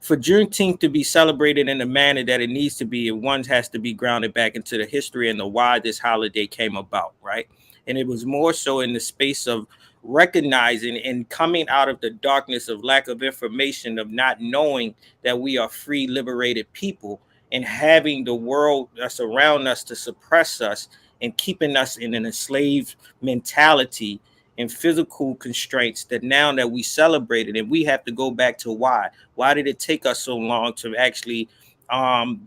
For Juneteenth to be celebrated in the manner that it needs to be, one has to be grounded back into the history and the why this holiday came about, right? And it was more so in the space of recognizing and coming out of the darkness of lack of information, of not knowing that we are free, liberated people, and having the world that's around us to suppress us and keeping us in an enslaved mentality and physical constraints, that now that we celebrate it, and we have to go back to why did it take us so long to actually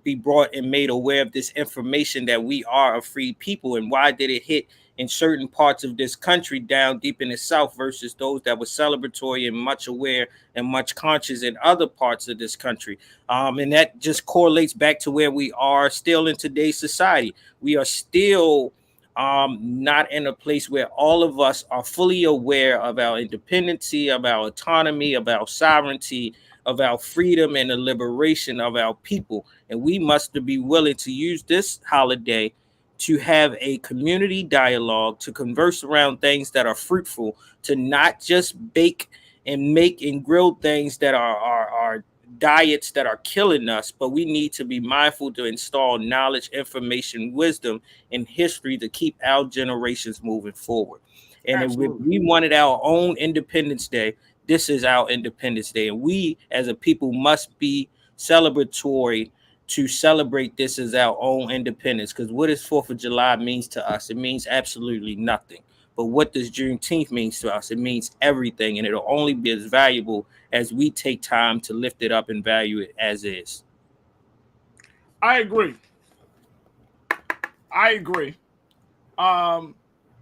be brought and made aware of this information that we are a free people, and why did it hit in certain parts of this country down deep in the South versus those that were celebratory and much aware and much conscious in other parts of this country. And that just correlates back to where we are still in today's society. We are still not in a place where all of us are fully aware of our independency, of our autonomy, of our sovereignty, of our freedom, and the liberation of our people. And we must be willing to use this holiday to have a community dialogue, to converse around things that are fruitful, to not just bake and make and grill things that are diets that are killing us, but we need to be mindful to install knowledge, information, wisdom, and history to keep our generations moving forward. And if we wanted our own Independence Day, this is our Independence Day. And we as a people must be celebratory to celebrate this as our own independence. Because what does 4th of July means to us? It means absolutely nothing. But what does Juneteenth means to us? It means everything. And it'll only be as valuable as we take time to lift it up and value it as is. I agree.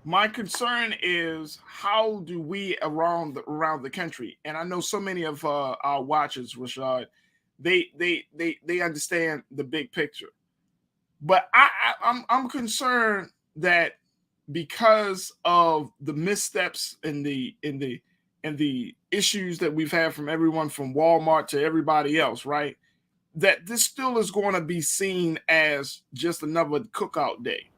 My concern is, how do we around the country? And I know so many of our watchers, Rashad, they understand the big picture, but I'm concerned that because of the missteps and the issues that we've had from everyone from Walmart to everybody else, right? That this still is going to be seen as just another cookout day,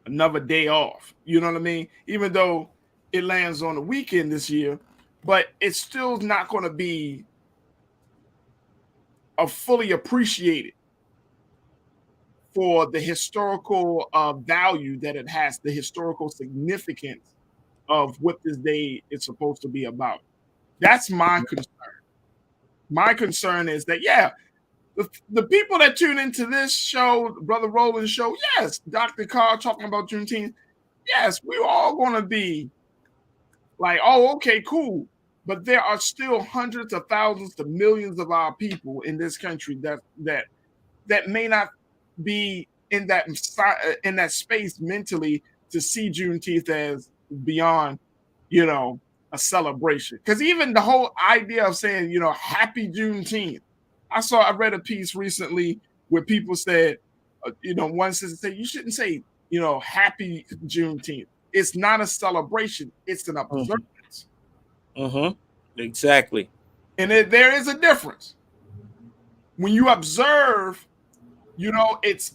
another day off. You know what I mean? Even though it lands on the weekend this year, but it's still not going to be fully appreciated for the historical value that it has, the historical significance of what this day is supposed to be about. That's my concern. My concern is that, yeah, the people that tune into this show, Brother Roland's show, yes, Dr. Carr talking about Juneteenth, yes, we're all going to be like, oh, okay, cool. But there are still hundreds of thousands to millions of our people in this country that may not be in that space mentally to see Juneteenth as beyond, a celebration. Because even the whole idea of saying, happy Juneteenth. I read a piece recently where people said, one sister said, you shouldn't say, happy Juneteenth. It's not a celebration. It's an observance. Exactly. And there is a difference. When you observe, it's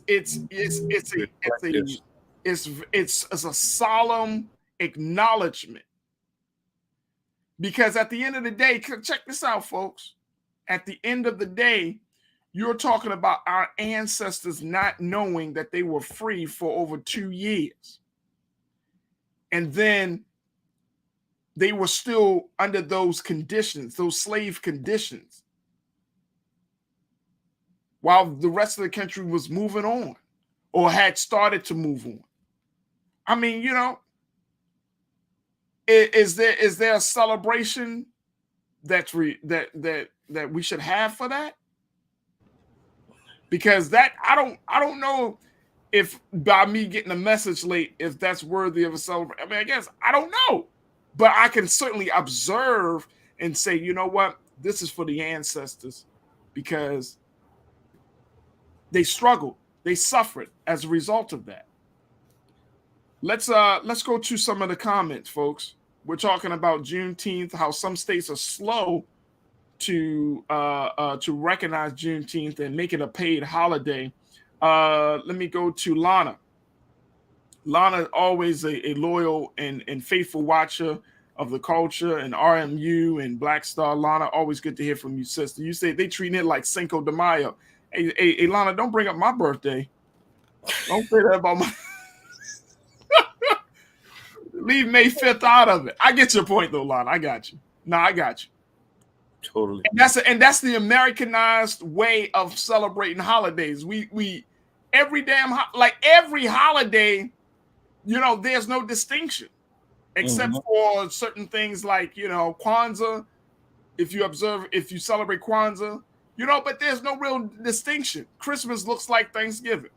a solemn acknowledgement. Because at the end of the day, check this out, folks. At the end of the day, you're talking about our ancestors not knowing that they were free for over 2 years. And then they were still under those conditions, those slave conditions, while the rest of the country was moving on or had started to move on. I mean, is there a celebration that we should have for that? Because that I don't know if by me getting a message late, if that's worthy of a celebration. I mean, I guess I don't know, but I can certainly observe and say, you know what, this is for the ancestors, because They struggled. They suffered as a result of that. Let's go to some of the comments, folks. We're talking about Juneteenth, how some states are slow to recognize Juneteenth and make it a paid holiday. Let me go to Lana. Lana, always a loyal and faithful watcher of the culture and RMU and Black Star. Lana, always good to hear from you, sister. You say they treating it like Cinco de Mayo. Hey, Lana, don't bring up my birthday. Don't say that about my... Leave May 5th out of it. I get your point, though, Lana. I got you. No, I got you. Totally. And that's the Americanized way of celebrating holidays. We every holiday, there's no distinction except for certain things like, Kwanzaa. If you celebrate Kwanzaa, but there's no real distinction. Christmas looks like Thanksgiving.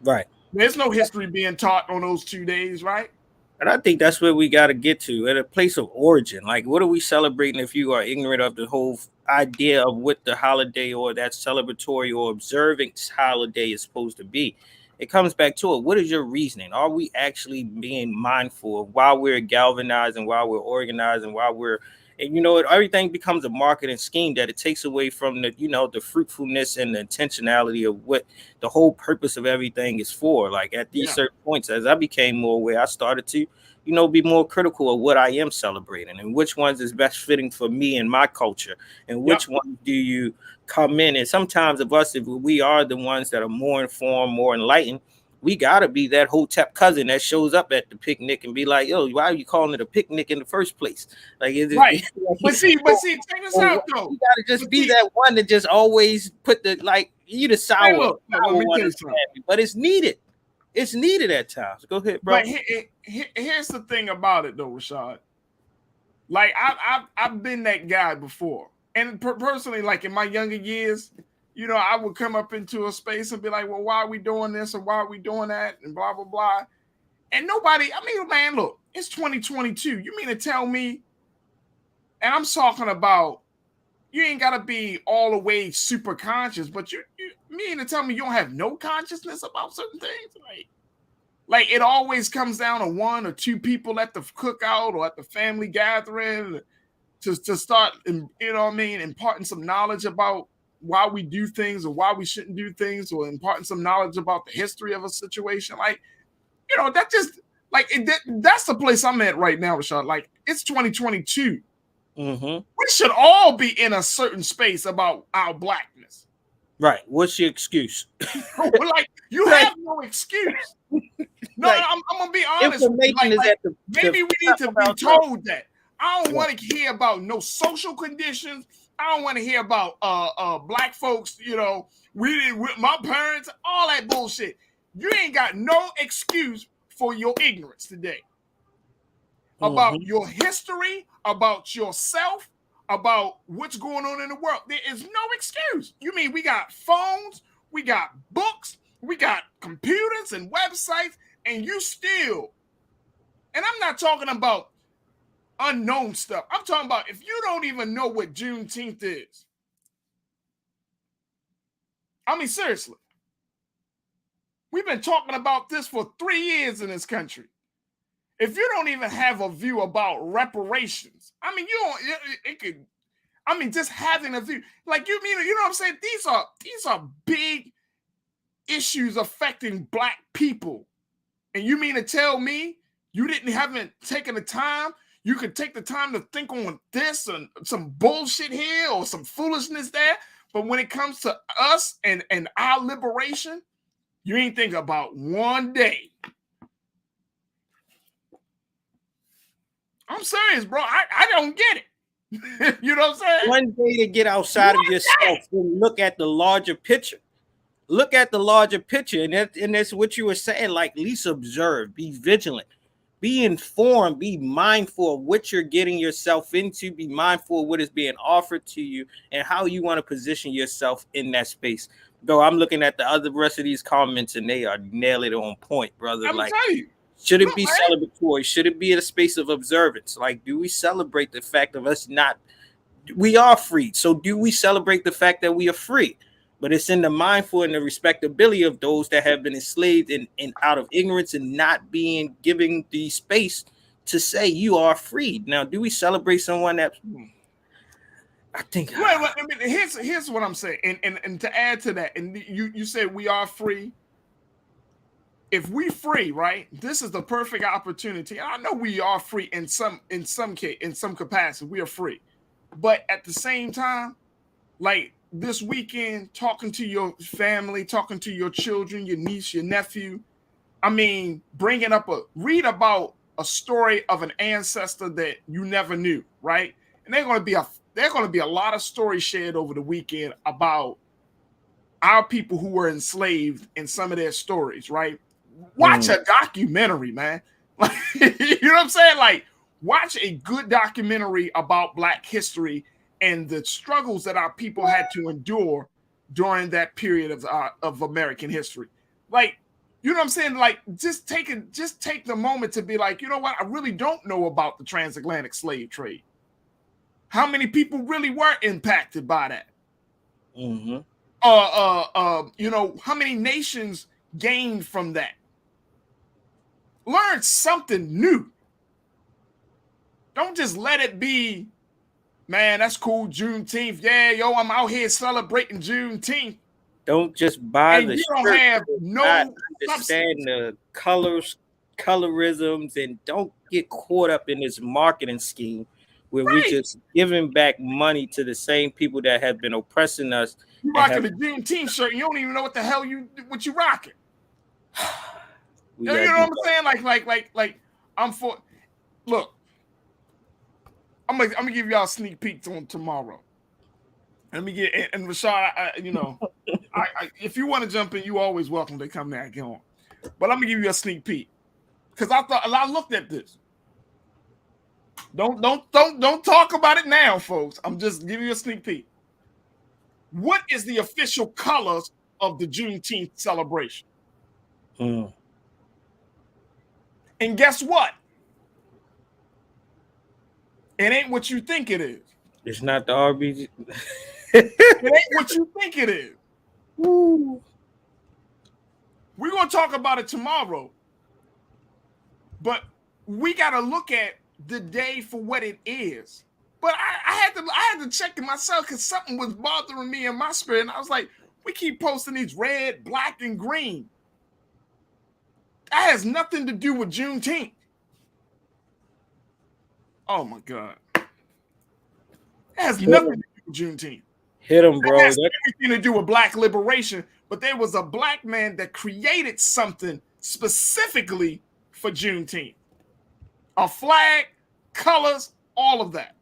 Right. There's no history being taught on those 2 days, right? And I think that's where we got to get to, at a place of origin. Like, what are we celebrating if you are ignorant of the whole idea of what the holiday or that celebratory or observance holiday is supposed to be? It comes back to it. What is your reasoning? Are we actually being mindful of while we're galvanizing, while we're organizing, while we're, and everything becomes a marketing scheme that it takes away from the, the fruitfulness and the intentionality of what the whole purpose of everything is for. Like at these certain points, as I became more aware, I started to, be more critical of what I am celebrating and which ones is best fitting for me and my culture, and which ones do you come in. And sometimes if we are the ones that are more informed, more enlightened, we gotta be that Hotep cousin that shows up at the picnic and be like, "Yo, why are you calling it a picnic in the first place?" Like, right? But see, check this out though. You gotta just be that one that just always put the the sour. Hey, look, let me tell you something. But it's needed. It's needed at times. Go ahead, bro. But here's the thing about it though, Rashad. Like I've been that guy before, and personally, like in my younger years. I would come up into a space and be like, well, why are we doing this and why are we doing that and blah, blah, blah. And man, look, it's 2022. You mean to tell me, and I'm talking about, you ain't got to be all the way super conscious, but you mean to tell me you don't have no consciousness about certain things? Like it always comes down to one or two people at the cookout or at the family gathering to start, imparting some knowledge about why we do things or why we shouldn't do things, or imparting some knowledge about the history of a situation. That just that's the place I'm at right now, Rashad. Like it's 2022. We should all be in a certain space about our blackness. Right. What's your excuse? You have no excuse. No, I'm gonna be honest. Maybe we need to be told that. I don't want to hear about no social conditions. I don't want to hear about black folks, we didn't with my parents, all that bullshit. You ain't got no excuse for your ignorance today. About your history, about yourself, about what's going on in the world. There is no excuse. You mean we got phones, we got books, we got computers and websites, and you still, and I'm not talking about unknown stuff. I'm talking about if you don't even know what Juneteenth is. Seriously. We've been talking about this for 3 years in this country. If you don't even have a view about reparations, just having a view, you know what I'm saying? These are big issues affecting black people. And you mean to tell me you haven't taken the time? You could take the time to think on this and some bullshit here or some foolishness there. But when it comes to us and our liberation, you ain't think about one day. I'm serious, bro. I don't get it. You know what I'm saying? One day to get outside of yourself and look at the larger picture. Look at the larger picture. And that's what you were saying. Like, at least observe, be vigilant. Be informed, be mindful of what you're getting yourself into, be mindful of what is being offered to you and how you want to position yourself in that space. Though I'm looking at the rest of these comments and they are nailing it on point, brother. Should it be celebratory? Should it be in a space of observance? Like, do we celebrate the fact of us we are free? So do we celebrate the fact that we are free? but it's in the mindful and the respectability of those that have been enslaved and out of ignorance and not being given the space to say you are freed. Now, do we celebrate someone that I think I mean, here's what I'm saying, and to add to that, and you said we are free. If we free, right, this is the perfect opportunity. I know we are free in some capacity. We are free, but at the same time, like this weekend, talking to your family, talking to your children, your niece, your nephew. I mean, read about a story of an ancestor that you never knew, right? And they're going to be a lot of stories shared over the weekend about our people who were enslaved and some of their stories, right? Watch a documentary, man. Like, you know what I'm saying? Like, watch a good documentary about Black history and the struggles that our people had to endure during that period of American history. Like, you know what I'm saying? Like, just take the moment to be like, you know what? I really don't know about the transatlantic slave trade. How many people really were impacted by that? Mm-hmm. You know, how many nations gained from that? Learn something new. Don't just let it be, man, that's cool, Juneteenth. Yeah, yo, I'm out here celebrating Juneteenth. Don't just buy and the you shirt. Don't have no Understand the colorisms, and don't get caught up in this marketing scheme where we just giving back money to the same people that have been oppressing us. You rocking the Juneteenth shirt, and you don't even know what the hell you rocking. You know what I'm saying? Like I'm for. Look, I'm gonna give y'all a sneak peek on tomorrow. Let me get and Rashad, you know, if you want to jump in, you always welcome to come back on. But I'm gonna give you a sneak peek because I looked at this. Don't talk about it now, folks. I'm just giving you a sneak peek. What is the official colors of the Juneteenth celebration? And guess what? It ain't what you think it is. It's not the RBG. It ain't what you think it is. Woo. We're gonna talk about it tomorrow, but we gotta look at the day for what it is. But I had to check it myself because something was bothering me in my spirit, and I was like, we keep posting these red, black, and green. That has nothing to do with Juneteenth. Oh my God. It has nothing to do with Juneteenth. Hit him, bro. It has everything to do with Black liberation, but there was a Black man that created something specifically for Juneteenth. A flag, colors, all of that.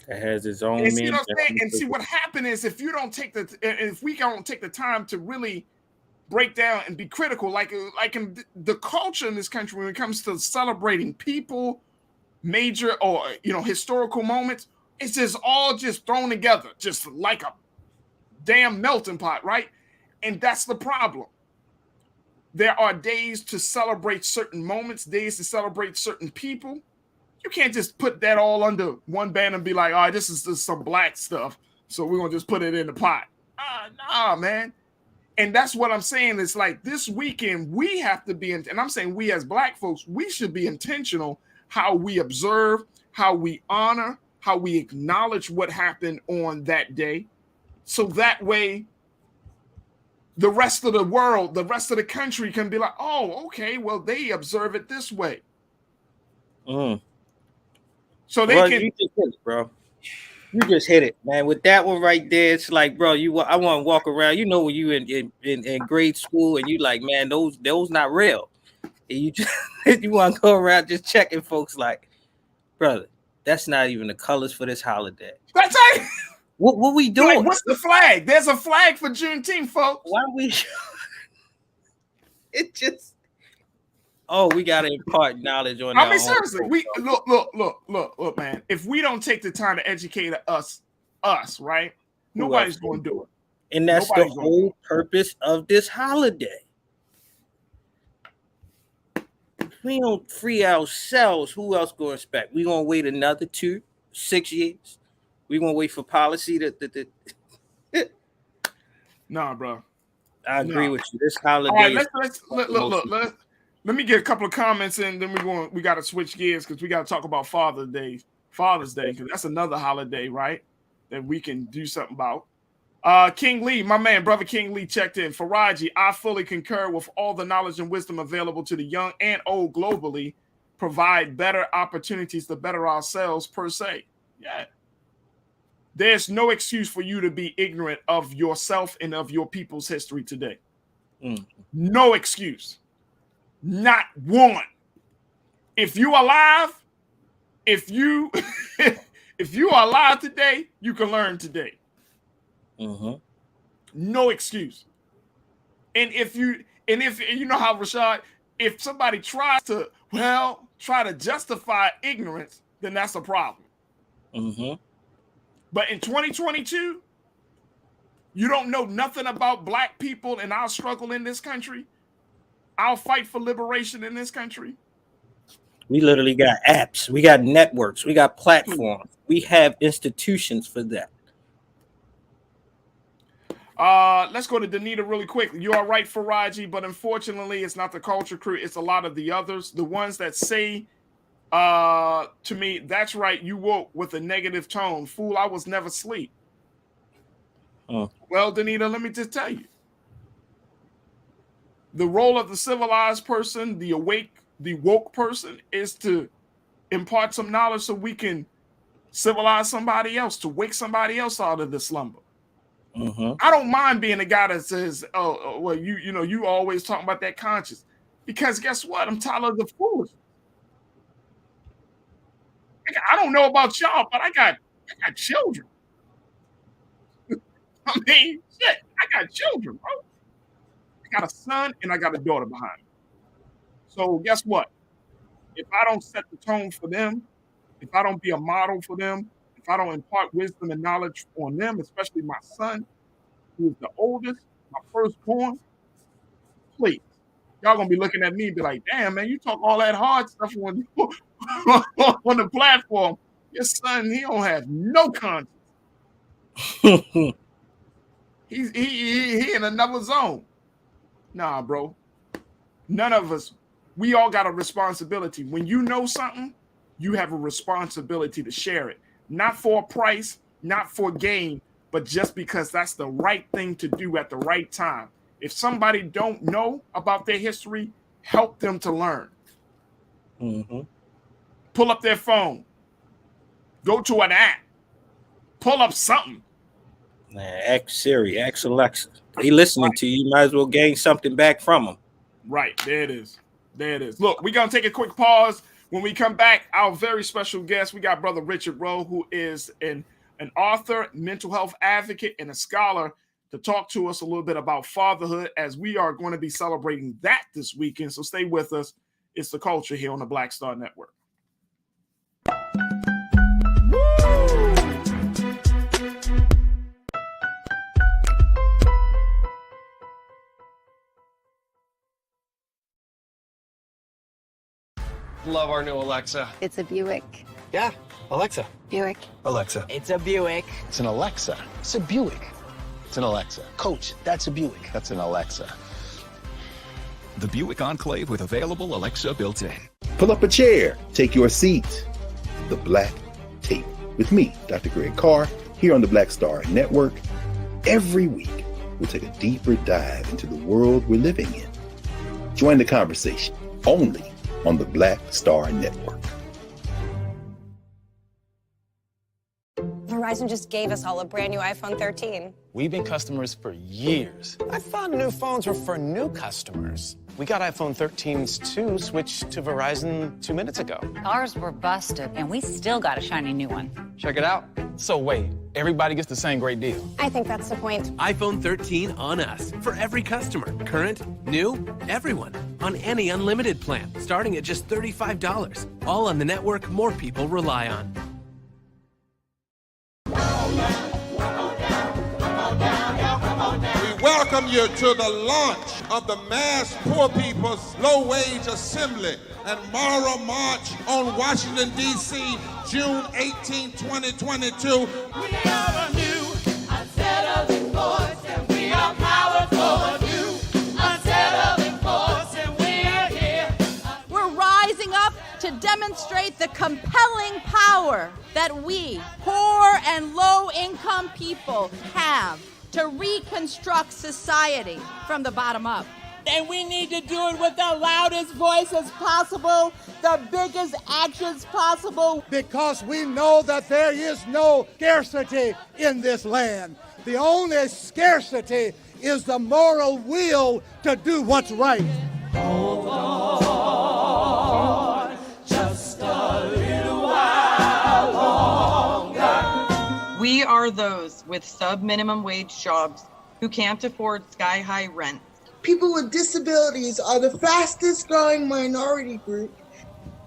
It has its own meaning. meaning. And see what happened is if we don't take the time to really break down and be critical, like in the culture in this country when it comes to celebrating people, major or historical moments, it's just all just thrown together, just like a damn melting pot, right? And that's the problem. There are days to celebrate certain moments, days to celebrate certain people. You can't just put that all under one banner and be like, all right, this is just some Black stuff, so we're gonna just put it in the pot. Nah, man. And that's what I'm saying. It's like this weekend we have to be, and I'm saying we as Black folks, we should be intentional how we observe, how we honor, how we acknowledge what happened on that day. So that way, the rest of the world, the rest of the country can be like, oh, okay, well, they observe it this way. So they can. You just hit it, bro. You just hit it, man. With that one right there, it's like, bro, I want to walk around. You know, when you in grade school and you like, man, those not real. And you just you want to go around just checking folks like, brother, that's not even the colors for this holiday. That's right. What we doing? Like, what's the flag? There's a flag for Juneteenth, folks. Why we? It just. Oh, we gotta impart knowledge on. I mean, seriously, we look, man. If we don't take the time to educate us, right? Nobody's going to do it. And that's the whole purpose of this holiday. If we don't free ourselves, who else going to expect? We gonna wait another 2-6 years? We gonna wait for policy to Nah, bro. I agree with you. This holiday. All right, let me get a couple of comments in, then we got to switch gears because we got to talk about Father's Day, because that's another holiday, right? That we can do something about. King Lee, my man, brother King Lee checked in. Farajii, I fully concur with all the knowledge and wisdom available to the young and old globally. Provide better opportunities to better ourselves per se. Yeah. There's no excuse for you to be ignorant of yourself and of your people's history today. No excuse. Not one. If you alive, if you are alive today, you can learn today. No excuse. And if you know how, Rashad, if somebody tries to try to justify ignorance, then that's a problem. But in 2022, you don't know nothing about black people and our struggle in this country, our fight for liberation in this country. We literally got apps, we got networks, we got platforms, we have institutions for that. Let's go to Danita really quick. You are right, Farajii, but unfortunately, it's not the culture crew. It's a lot of the others, the ones that say to me, that's right, you woke with a negative tone. Fool, I was never asleep. Well, Danita, let me just tell you. The role of the civilized person, the woke person, is to impart some knowledge so we can civilize somebody else, to wake somebody else out of the slumber. I don't mind being a guy that says, "Oh, well, you always talking about that conscience," because guess what? I'm tired of the fools. I don't know about y'all, but I got children. I mean, shit, I got children, bro. I got a son and I got a daughter behind me. So guess what? If I don't set the tone for them, if I don't be a model for them, if I don't impart wisdom and knowledge on them, especially my son, who is the oldest, my firstborn, please. Y'all gonna be looking at me and be like, damn, man, you talk all that hard stuff on the platform. Your son, he don't have no conscience. He in another zone. Nah, bro. None of us, we all got a responsibility. When you know something, you have a responsibility to share it. Not for a price, not for gain, but just because that's the right thing to do at the right time. If somebody don't know about their history, help them to learn. Pull up their phone. Go to an app. Pull up something. Ask Siri, ask Alexa. They listening to you. You might as well gain something back from them. Right, there it is. There it is. Look, we're going to take a quick pause. When we come back, our very special guest, we got Brother Richard Rowe, who is an author, mental health advocate, and a scholar, to talk to us a little bit about fatherhood, as we are going to be celebrating that this weekend. So stay with us. It's The Culture here on the Black Star Network. Love our new Alexa. It's a Buick. Yeah, Alexa. Buick. Alexa. It's a Buick. It's an Alexa. It's a Buick. It's an Alexa. Coach, that's a Buick. That's an Alexa. The Buick Enclave with available Alexa built-in. Pull up a chair. Take your seat. The Black Tape with me, Dr. Greg Carr, here on the Black Star Network. Every week, we'll take a deeper dive into the world we're living in. Join the conversation only on the Black Star Network. Verizon just gave us all a brand new iPhone 13. We've been customers for years. I thought new phones were for new customers. We got iPhone 13s too, switched to Verizon 2 minutes ago. Ours were busted, and we still got a shiny new one. Check it out. So wait, everybody gets the same great deal. I think that's the point. iPhone 13 on us for every customer. Current, new, everyone. On any unlimited plan, starting at just $35. All on the network more people rely on. We welcome you to the launch of the Mass Poor People's Low Wage Assembly and Moral March on Washington, D.C., June 18, 2022. We are a new, unsettled force, and we are power that we, poor and low-income people, have to reconstruct society from the bottom up. And we need to do it with the loudest voices possible, the biggest actions possible. Because we know that there is no scarcity in this land. The only scarcity is the moral will to do what's right. Hold on, just a little while longer. We are those with sub-minimum wage jobs who can't afford sky-high rent. People with disabilities are the fastest growing minority group.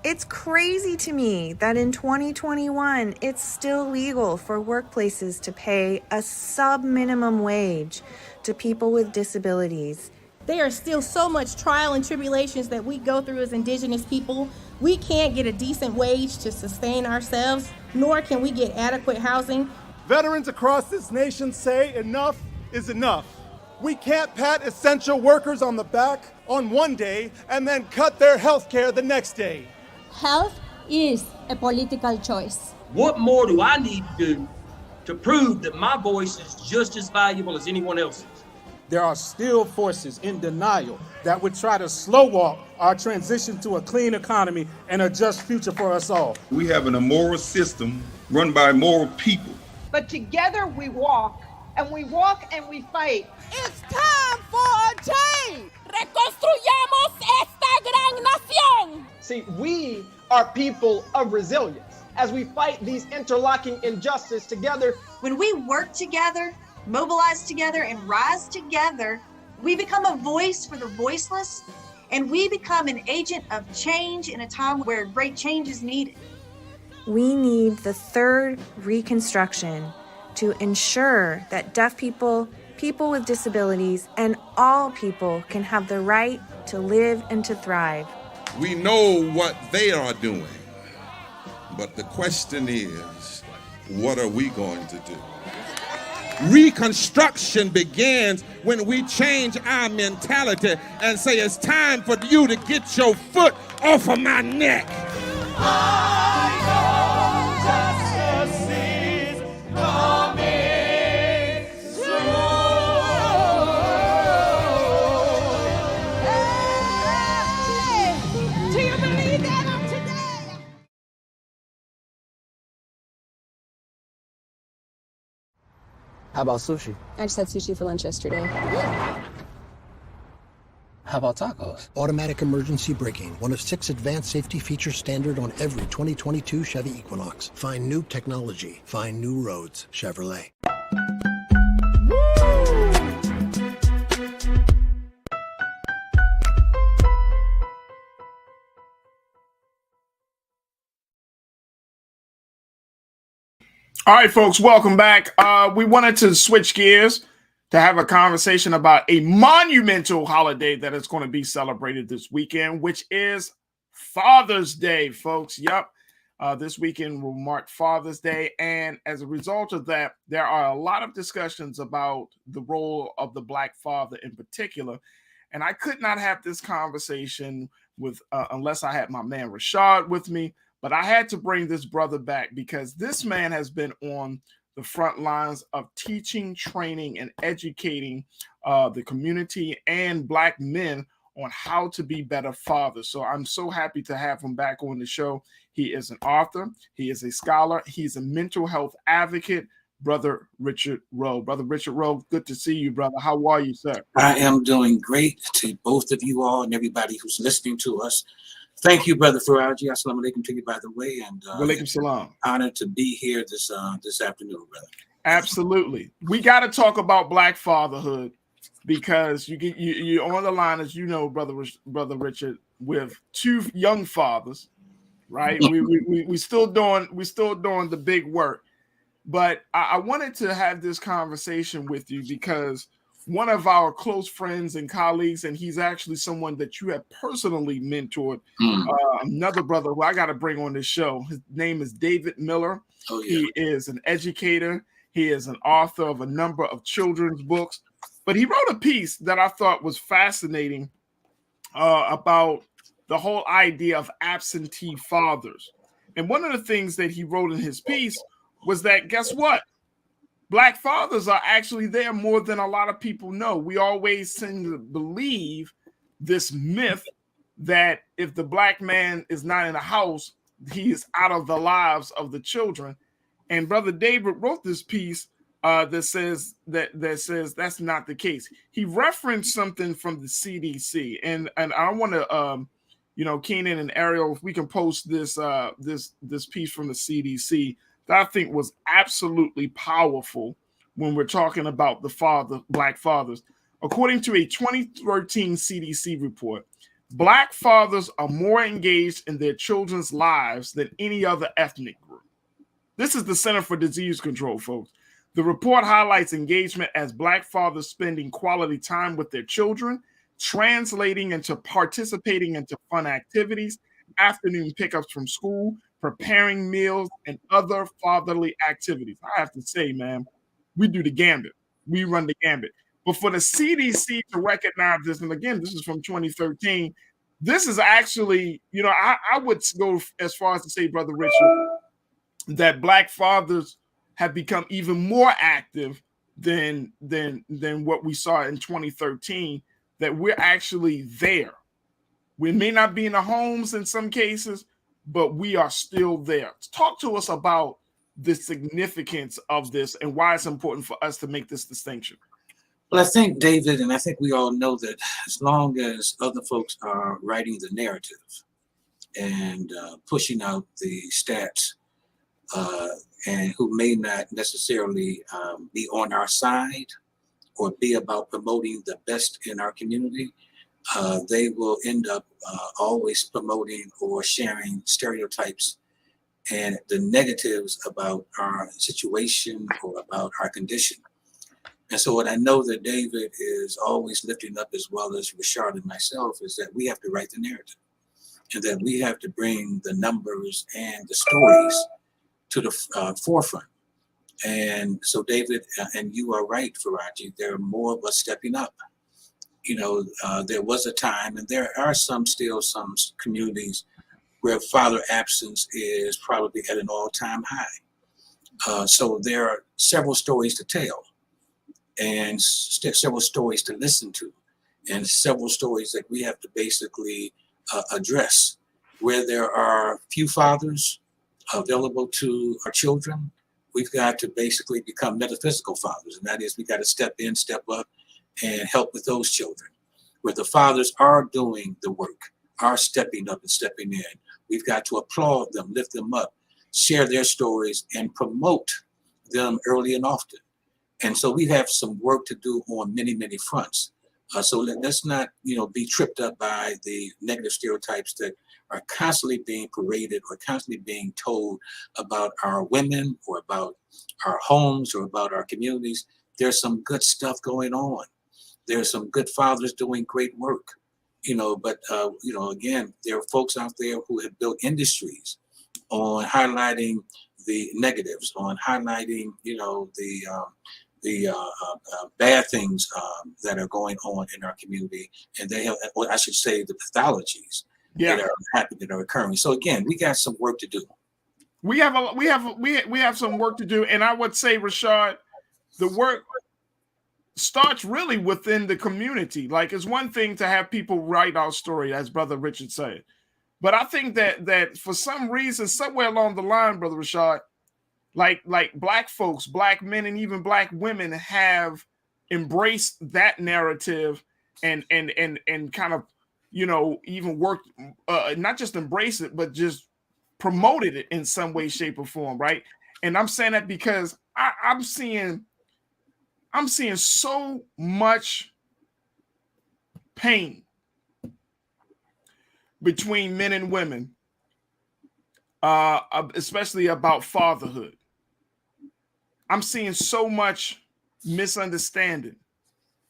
It's crazy to me that in 2021, it's still legal for workplaces to pay a sub-minimum wage to people with disabilities. There are still so much trial and tribulations that we go through as Indigenous people. We can't get a decent wage to sustain ourselves, nor can we get adequate housing. Veterans across this nation say enough is enough. We can't pat essential workers on the back on one day and then cut their health care the next day. Health is a political choice. What more do I need to do to prove that my voice is just as valuable as anyone else's? There are still forces in denial that would try to slow walk our transition to a clean economy and a just future for us all. We have an immoral system run by immoral people. But together we walk and we fight. It's time for a change. Reconstruyamos esta gran nación. See, we are people of resilience. As we fight these interlocking injustices together, when we work together, mobilize together, and rise together, we become a voice for the voiceless, and we become an agent of change in a time where great change is needed. We need the third reconstruction to ensure that deaf people, people with disabilities, and all people can have the right to live and to thrive. We know what they are doing, but the question is, what are we going to do? Reconstruction begins when we change our mentality and say it's time for you to get your foot off of my neck. How about sushi? I just had sushi for lunch yesterday. How about tacos? Automatic emergency braking, one of 6 advanced safety features standard on every 2022 Chevy Equinox. Find new technology. Find new roads. Chevrolet. All right, folks, welcome back. We wanted to switch gears to have a conversation about a monumental holiday that is going to be celebrated this weekend, which is Father's Day, folks. Yep. This weekend will mark Father's Day. And as a result of that, there are a lot of discussions about the role of the Black father in particular. And I could not have this conversation with unless I had my man Rashad with me. But I had to bring this brother back because this man has been on the front lines of teaching, training, and educating the community and Black men on how to be better fathers. So I'm so happy to have him back on the show. He is an author. He is a scholar. He's a mental health advocate. Brother Richard Rowe. Brother Richard Rowe, good to see you, brother. How are you, sir? I am doing great. To both of you all and everybody who's listening to us. Thank you, Brother Farajii. Assalamu alaikum to you, by the way. And walaikum salam. Honored to be here this afternoon, brother. Absolutely. We got to talk about Black fatherhood because you're on the line, as you know, brother Richard, with 2 young fathers, right? we still doing the big work. But I wanted to have this conversation with you because one of our close friends and colleagues, and he's actually someone that you have personally mentored, another brother who I got to bring on this show. His name is David Miller. Oh, yeah. He is an educator. He is an author of a number of children's books. But he wrote a piece that I thought was fascinating about the whole idea of absentee fathers. And one of the things that he wrote in his piece was that, guess what? Black fathers are actually there more than a lot of people know. We always tend to believe this myth that if the black man is not in the house, he is out of the lives of the children. And Brother David wrote this piece that says that's not the case. He referenced something from the CDC, and I want to, Keenan and Ariel, if we can post this this piece from the CDC that I think was absolutely powerful when we're talking about the black fathers. According to a 2013 CDC report, Black fathers are more engaged in their children's lives than any other ethnic group. This is the Center for Disease Control, folks. The report highlights engagement as Black fathers spending quality time with their children, translating into participating into fun activities, afternoon pickups from school, preparing meals, and other fatherly activities. I have to say, man, we do the gambit. We run the gambit. But for the CDC to recognize this, and again, this is from 2013, this is actually, I would go as far as to say, Brother Richard, that Black fathers have become even more active than what we saw in 2013, that we're actually there. We may not be in the homes in some cases, but we are still there. Talk to us about the significance of this and why it's important for us to make this distinction. Well, I think, David, and I think we all know that as long as other folks are writing the narrative and pushing out the stats, and who may not necessarily be on our side or be about promoting the best in our community, they will end up always promoting or sharing stereotypes and the negatives about our situation or about our condition. And so what I know that David is always lifting up, as well as Rashard and myself, is that we have to write the narrative and that we have to bring the numbers and the stories to the forefront. And so David, and you are right, Farajii, there are more of us stepping up. There was a time, and there are still some communities where father absence is probably at an all-time high. So there are several stories to tell, and several stories to listen to, and several stories that we have to basically address. Where there are few fathers available to our children, we've got to basically become metaphysical fathers, and that is we got to step in, step up, and help with those children. Where the fathers are doing the work, are stepping up and stepping in, we've got to applaud them, lift them up, share their stories, and promote them early and often. And so we have some work to do on many, many fronts. So let's not, be tripped up by the negative stereotypes that are constantly being paraded or constantly being told about our women or about our homes or about our communities. There's some good stuff going on. There's some good fathers doing great work, but again, there are folks out there who have built industries on highlighting the negatives, on highlighting, the bad things that are going on in our community, and they have, or I should say, the pathologies that are happening, that are occurring. So again, we got some work to do. We have some work to do, and I would say, Rashard, the work starts really within the community. Like, it's one thing to have people write our story, as Brother Richard said, but I think that for some reason, somewhere along the line, Brother Rashard, like Black folks, Black men, and even Black women have embraced that narrative and kind of, even worked, not just embrace it, but just promoted it in some way, shape, or form, right? And I'm saying that because I'm seeing so much pain between men and women, especially about fatherhood. I'm seeing so much misunderstanding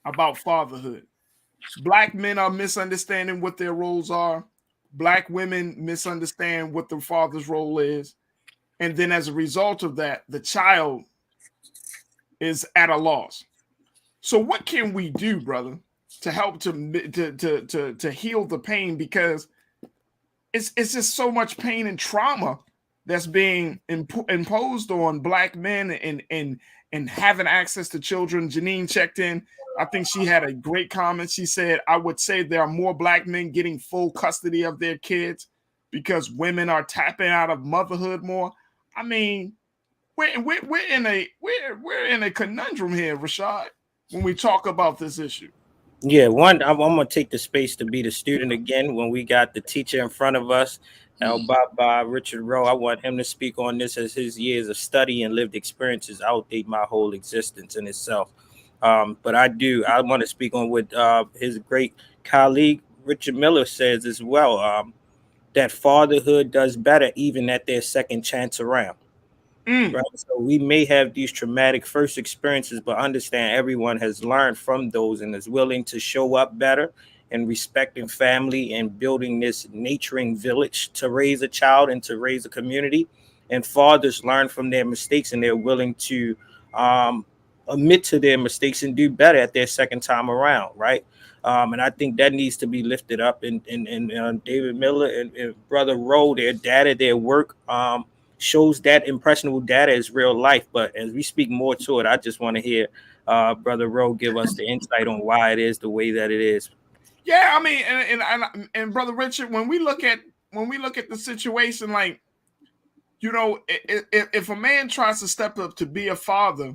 about fatherhood. Black men are misunderstanding what their roles are. Black women misunderstand what the father's role is. And then as a result of that, the child is at a loss. So what can we do, brother, to help to heal the pain? Because it's just so much pain and trauma that's being imposed on Black men and having access to children. Janine checked in. I think she had a great comment. She said, I would say there are more Black men getting full custody of their kids because women are tapping out of motherhood more. I mean, we're in a conundrum here, Rashad, when we talk about this issue. Yeah, I'm gonna take the space to be the student again when we got the teacher in front of us. Baba Richard Rowe. I want him to speak on this as his years of study and lived experiences outdate my whole existence in itself. But I want to speak on what his great colleague Richard Miller says as well, that fatherhood does better even at their second chance around. Right? So we may have these traumatic first experiences, but understand everyone has learned from those and is willing to show up better and respecting family and building this nurturing village to raise a child and to raise a community. And fathers learn from their mistakes and they're willing to admit to their mistakes and do better at their second time around, right? And I think that needs to be lifted up. And David Miller and Brother Rowe, their data, their work shows that impressionable data is real life. But as we speak more to it, I just want to hear Brother Rowe give us the insight on why it is the way that it is. Yeah, I mean, and Brother Richard, when we look at the situation, like, you know, if a man tries to step up to be a father,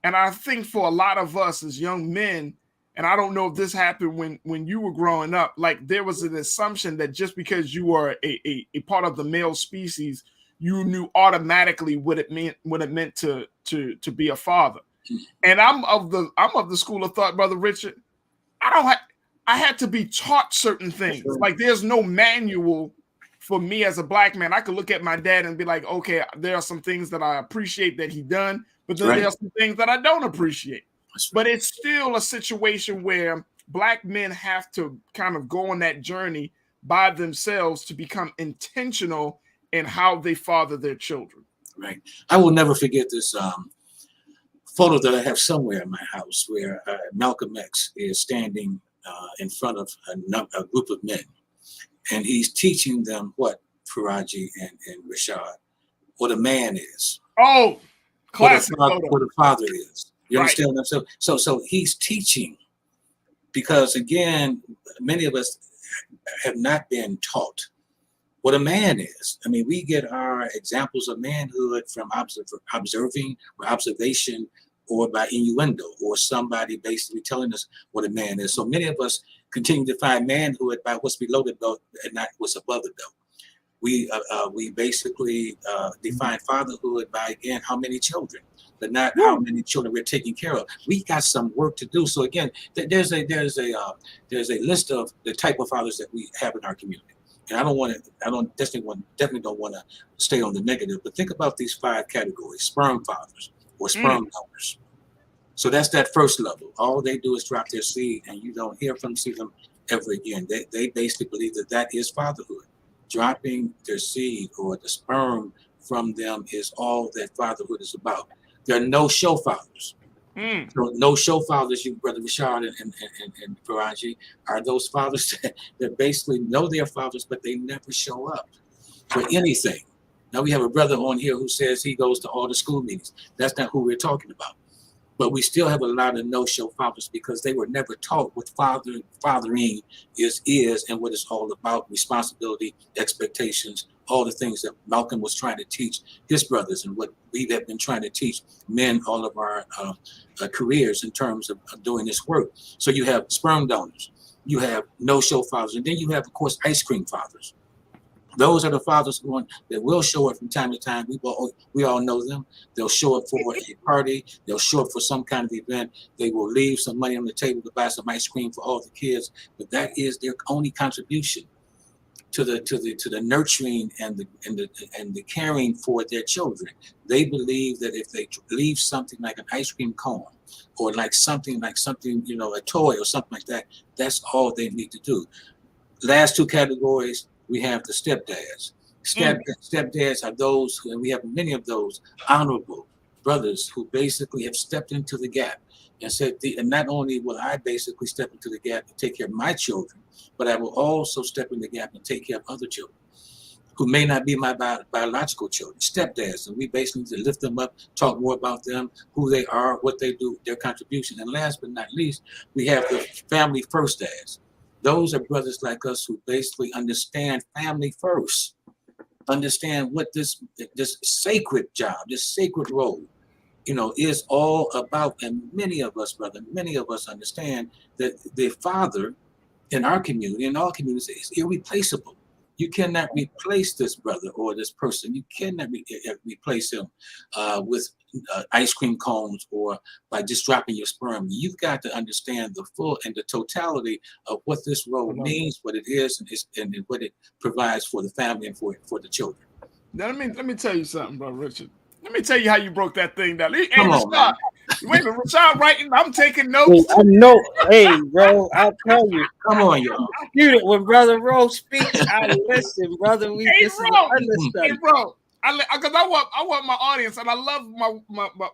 and I think for a lot of us as young men, and I don't know if this happened when you were growing up, like there was an assumption that just because you are a part of the male species, you knew automatically what it meant to be a father. And I'm of the school of thought, Brother Richard, I had to be taught certain things. Like there's no manual for me as a Black man. I could look at my dad and be like, okay, there are some things that I appreciate that he done, but then there are some things that I don't appreciate. But it's still a situation where Black men have to kind of go on that journey by themselves to become intentional in how they father their children. Right. I will never forget this photo that I have somewhere in my house where Malcolm X is standing in front of a group of men, and he's teaching them what, Farajii and Rashad, what a man is. Oh, classic what a father is. You understand what I'm saying? So he's teaching, because again, many of us have not been taught what a man is. I mean, we get our examples of manhood from observing or observation, or by innuendo, or somebody basically telling us what a man is. So many of us continue to define manhood by what's below the belt and not what's above the belt. We basically define fatherhood by, again, how many children, but not how many children we're taking care of. We got some work to do. So again, there's a list of the type of fathers that we have in our community. And definitely don't want to stay on the negative, but think about these 5 categories: sperm fathers or sperm donors. So that's that first level. All they do is drop their seed, and you don't hear from them ever again. They basically believe that is fatherhood. Dropping their seed or the sperm from them is all that fatherhood is about. There are no show fathers. So no show fathers, you Brother Rashad and Farajii, are those fathers that basically know their fathers, but they never show up for anything. Now we have a brother on here who says he goes to all the school meetings. That's not who we're talking about. But we still have a lot of no-show fathers because they were never taught what fathering is and what it's all about: responsibility, expectations, all the things that Malcolm was trying to teach his brothers, and what we have been trying to teach men all of our careers in terms of doing this work. So you have sperm donors, you have no-show fathers, and then you have, of course, ice cream fathers. Those are the fathers that will show up from time to time. We all know them. They'll show up for a party. They'll show up for some kind of event. They will leave some money on the table to buy some ice cream for all the kids. But that is their only contribution to the nurturing and the caring for their children. They believe that if they leave something like an ice cream cone, or like something, you know, a toy or something like that, that's all they need to do. Last 2 categories. We have the stepdads. Stepdads are those, and we have many of those honorable brothers who basically have stepped into the gap and said, and not only will I basically step into the gap and take care of my children, but I will also step in the gap and take care of other children. who may not be my biological children, stepdads, and we basically need to lift them up, talk more about them, who they are, what they do, their contribution. And last but not least, we have the family first dads. Those are brothers like us who basically understand family first, understand what this sacred job, this sacred role, is all about. And many of us, brother, many of us understand that the father in our community, in all communities, is irreplaceable. You cannot replace this brother or this person. You cannot replace him with ice cream cones or by just dropping your sperm. You've got to understand the full and the totality of what this role means, what it is, and what it provides for the family and for the children. Now, let me tell you something, bro, Richard. Let me tell you how you broke that thing down. Hey, Come on, man. Wait a minute, Rashad writing. I'm taking notes. I know. Hey, bro, I'll tell you. Come on, y'all. Student, when Brother Rose speaks, I listen, brother. This is understudy. Hey, bro. Because I want my audience, and I love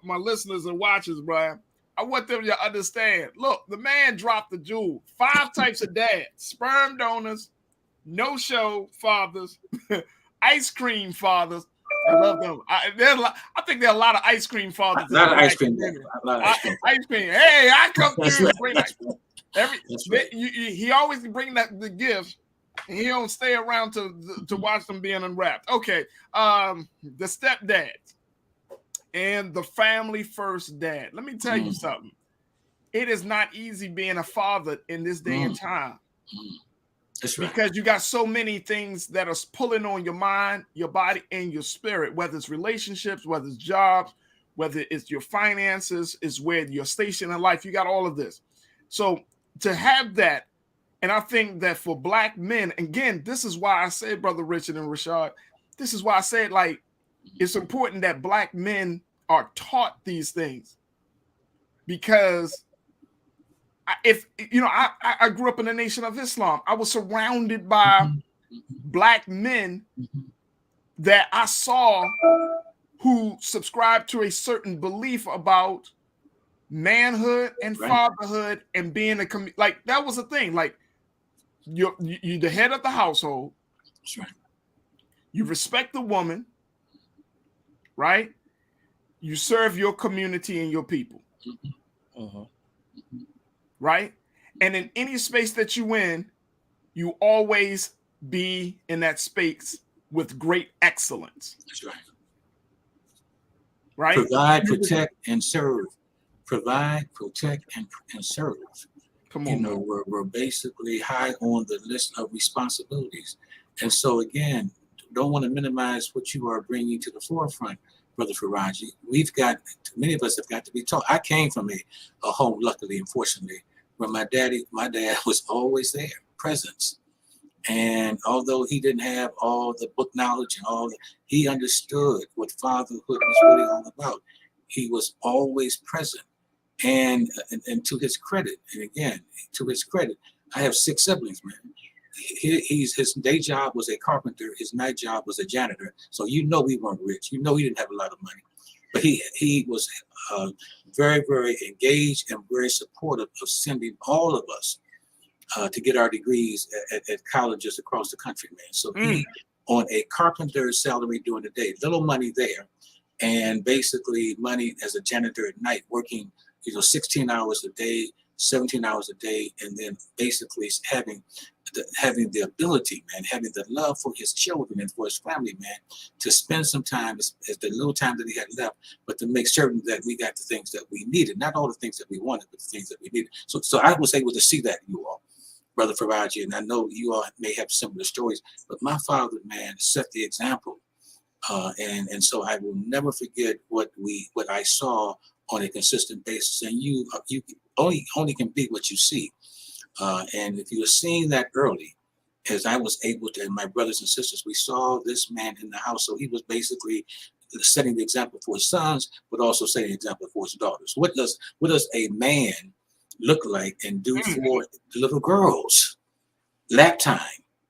my listeners and watchers, Brian. I want them to understand. Look, the man dropped the jewel. 5 types of dads: sperm donors, no-show fathers, ice cream fathers. I love them. I think there are a lot of ice cream fathers. A lot of ice cream. Ice cream. Hey, I come through and bring ice cream. He always bring the gifts, and he don't stay around to watch them being unwrapped. Okay, the stepdads and the family first dad. Let me tell you something. It is not easy being a father in this day and time. That's right. Because you got so many things that are pulling on your mind, your body, and your spirit, whether it's relationships, whether it's jobs, whether it's your finances, is where your station in life, you got all of this. So to have that, and I think that for Black men, again, this is why I said, Brother Richard and Rashad, this is why I said, like, it's important that Black men are taught these things. Because I grew up in the Nation of Islam. I was surrounded by Black men that I saw who subscribed to a certain belief about manhood and fatherhood and being like that was a thing. Like you're the head of the household. That's right. You respect the woman, right? You serve your community and your people. Right? And in any space that you in, you always be in that space with great excellence. That's right. Right? Provide, protect, and serve. Provide, protect, and serve. Come on. We're basically high on the list of responsibilities. And so again, don't want to minimize what you are bringing to the forefront, Brother Farajii. Many of us have got to be taught. I came from a home, luckily and fortunately, where my dad was always there, presence. And although he didn't have all the book knowledge and he understood what fatherhood was really all about. He was always present. And to his credit, and again, to his credit, I have 6 siblings, man. His day job was a carpenter. His night job was a janitor. So we weren't rich. He didn't have a lot of money. But he was very, very engaged and very supportive of sending all of us to get our degrees at colleges across the country, man. So he, on a carpenter's salary during the day, little money there, and basically money as a janitor at night, working 16 hours a day, 17 hours a day, and then basically having the ability, man, having the love for his children and for his family, man, to spend some time as the little time that he had left, but to make certain that we got the things that we needed, not all the things that we wanted, but the things that we needed. So I was able to see that, you all, Brother Farajii, and I know you all may have similar stories, but my father, man, set the example, and so I will never forget what I saw on a consistent basis. And you only can be what you see. And if you were seeing that early, as I was able to, and my brothers and sisters, we saw this man in the house. So he was basically setting the example for his sons, but also setting the example for his daughters. What does a man look like and do for little girls? Lap time.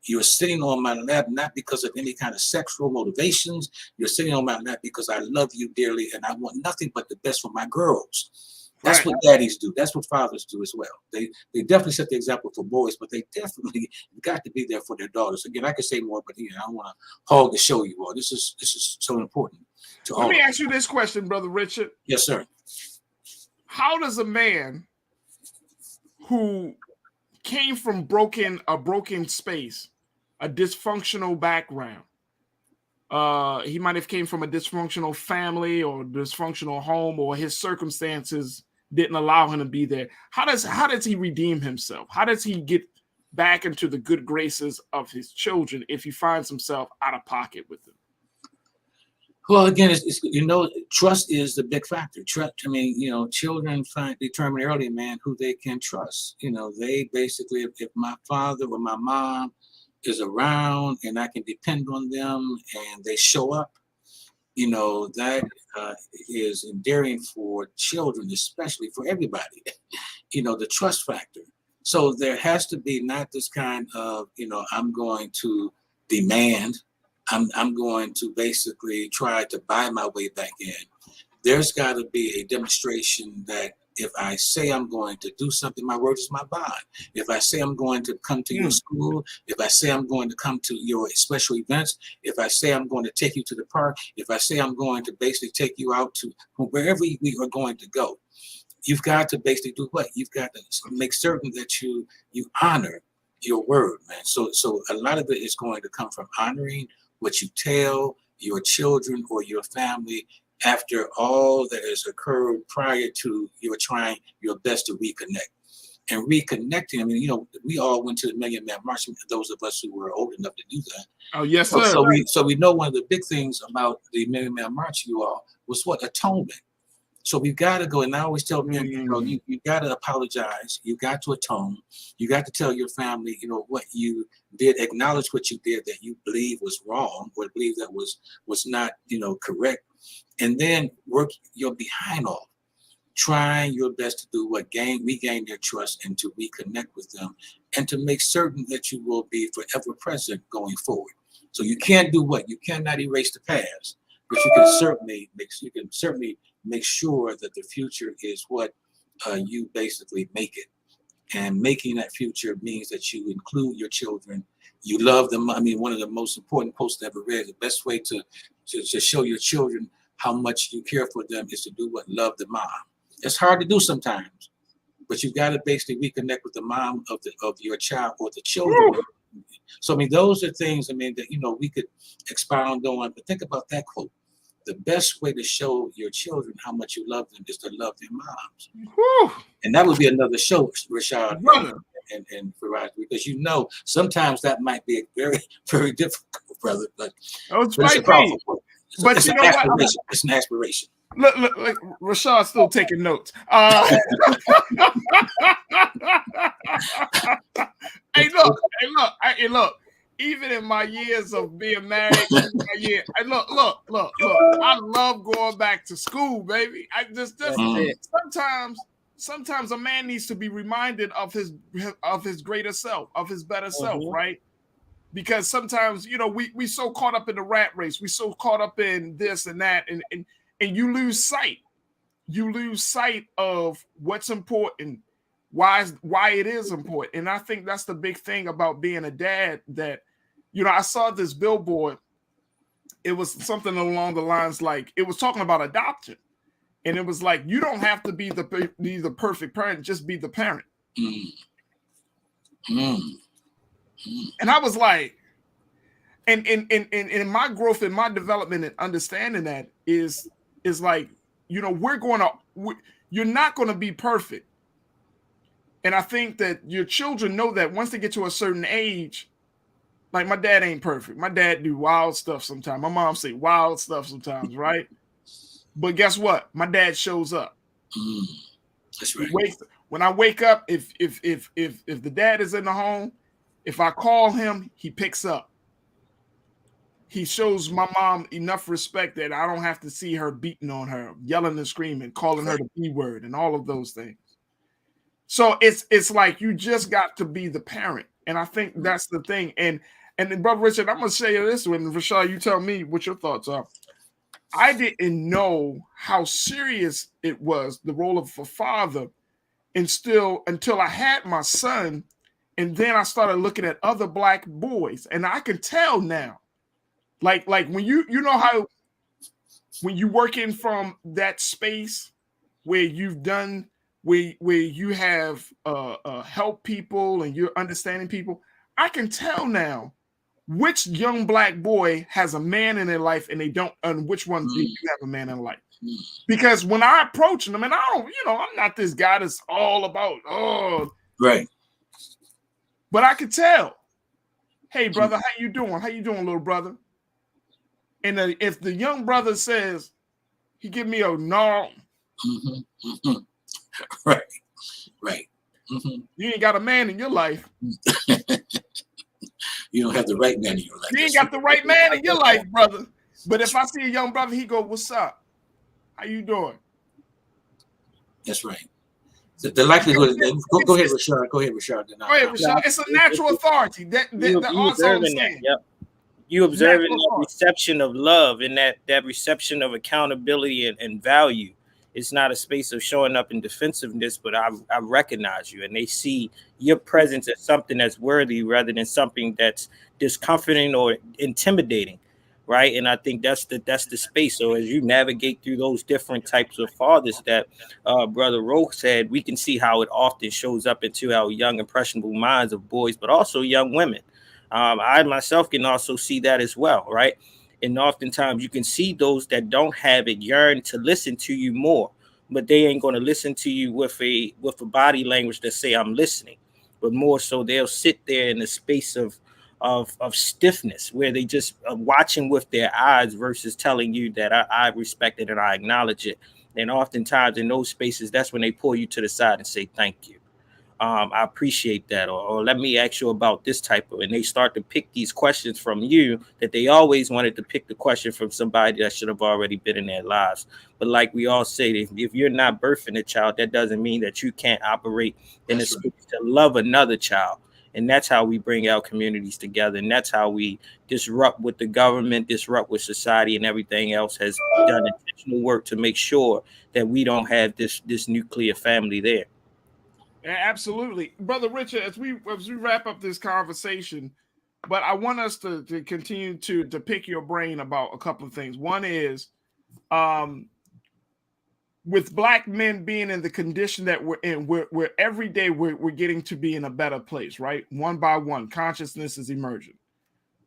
You're sitting on my lap, not because of any kind of sexual motivations. You're sitting on my lap because I love you dearly and I want nothing but the best for my girls. That's what daddies do. That's what fathers do as well. They definitely set the example for boys, but they definitely got to be there for their daughters. Again, I could say more, but I don't want to hog the show you all. This is so important to all. Let me ask you this question, Brother Richard. Yes, sir. How does a man who came from a broken space, a dysfunctional background, he might have came from a dysfunctional family or dysfunctional home, or his circumstances didn't allow him to be there. How does he redeem himself? How does he get back into the good graces of his children if he finds himself out of pocket with them? Well, again, it's trust is the big factor. Trust. I mean, children determine early, man, who they can trust. They basically, if my father or my mom is around and I can depend on them and they show up, that is endearing for children, especially for everybody, the trust factor. So there has to be not this kind of, I'm going to demand, I'm going to basically try to buy my way back in. There's got to be a demonstration that if I say I'm going to do something, my word is my bond. If I say I'm going to come to your school, if I say I'm going to come to your special events, if I say I'm going to take you to the park, if I say I'm going to basically take you out to wherever we are going to go, you've got to basically do what? You've got to make certain that you honor your word, man. So a lot of it is going to come from honoring what you tell your children or your family after all that has occurred prior to your trying your best to reconnect. And reconnecting, I mean, we all went to the Million Man March, those of us who were old enough to do that. Oh, yes, sir. So we know one of the big things about the Million Man March, you all, was what? Atonement. So we've got to go, and I always tell men, you got to apologize, you got to atone, you got to tell your family, what you did, acknowledge what you did that you believe was wrong or believe that was not, correct, and then work your behind off, trying your best to do what regain their trust and to reconnect with them, and to make certain that you will be forever present going forward. So you can't do what? You cannot erase the past, but you can certainly make sure that the future is what you basically make it. And making that future means that you include your children, you love them. I mean, one of the most important posts I ever read, the best way to show your children how much you care for them is to do what? Love the mom. It's hard to do sometimes, but you've got to basically reconnect with the mom of your child or the children. Woo! So, I mean, those are things, I mean, that, we could expound on, but think about that quote. The best way to show your children how much you love them is to love their moms. Woo! And that would be another show, Rashad and Farajii, because sometimes that might be very, very difficult, brother. But it's a powerful quote. It's an aspiration. It's an aspiration. Look, Rashad's still taking notes. Hey, look. Even in my years of being married, look. I love going back to school, baby. Sometimes a man needs to be reminded of his greater self, of his better self, right? Because sometimes, we so caught up in the rat race, we so caught up in this and that, and you lose sight. You lose sight of what's important, why it is important. And I think that's the big thing about being a dad that, I saw this billboard. It was something along the lines like, it was talking about adoption. And it was like, you don't have to be the perfect parent, just be the parent. And I was like, and in my growth, in my development and understanding that is like, you're not going to be perfect. And I think that your children know that once they get to a certain age, like my dad ain't perfect. My dad do wild stuff sometimes. My mom say wild stuff sometimes, right? But guess what? My dad shows up. That's right. When I wake up, if the dad is in the home, if I call him, he picks up. He shows my mom enough respect that I don't have to see her beating on her, yelling and screaming, calling her the B word, and all of those things. So it's like you just got to be the parent, and I think that's the thing. And then, Brother Richard, I'm gonna say this when Rashad, you tell me what your thoughts are. I didn't know how serious it was, the role of a father, until I had my son, and then I started looking at other black boys, and I can tell now, like when you know how when you working from that space where you've done where you have helped people and you're understanding people, I can tell now which young black boy has a man in their life and they don't, and which ones do you have a man in life. Because when I approach them, and I don't, I'm not this guy that's all about, right. But I could tell, hey, brother, how you doing? How you doing, little brother? And if the young brother says, he give me a no. Right. Right. You ain't got a man in your life. You don't have the right man in your life. You ain't got the right man in your life, brother. But if I see a young brother, he go, what's up? How you doing? That's right. The likelihood. Go ahead, Rashard. Go ahead, Rashard. Go ahead, Rashard. It's a natural authority. You observing that reception of love and that reception of accountability and value. It's not a space of showing up in defensiveness, but I recognize you, and they see your presence as something that's worthy rather than something that's discomforting or intimidating, right? And I think that's the space. So as you navigate through those different types of fathers that Brother Roque said, we can see how it often shows up into our young, impressionable minds of boys, but also young women. I myself can also see that as well, right? And oftentimes you can see those that don't have it yearn to listen to you more, but they ain't going to listen to you with a body language that say I'm listening, but more so they'll sit there in a space of stiffness where they just are watching with their eyes versus telling you that I respect it and I acknowledge it. And oftentimes in those spaces, that's when they pull you to the side and say, thank you. I appreciate that, or let me ask you about this type of, and they start to pick these questions from you that they always wanted to pick the question from somebody that should have already been in their lives. But like we all say, if you're not birthing a child, that doesn't mean that you can't operate in a space to love another child. And that's how we bring our communities together. And that's how we disrupt with the government, disrupt with society, and everything else has done intentional work to make sure that we don't have this nuclear family there. Absolutely, Brother Richard. As we wrap up this conversation, but I want us to continue to pick your brain about a couple of things. One is, with black men being in the condition that we're in, we're every day we're getting to be in a better place, right? One by one, consciousness is emerging.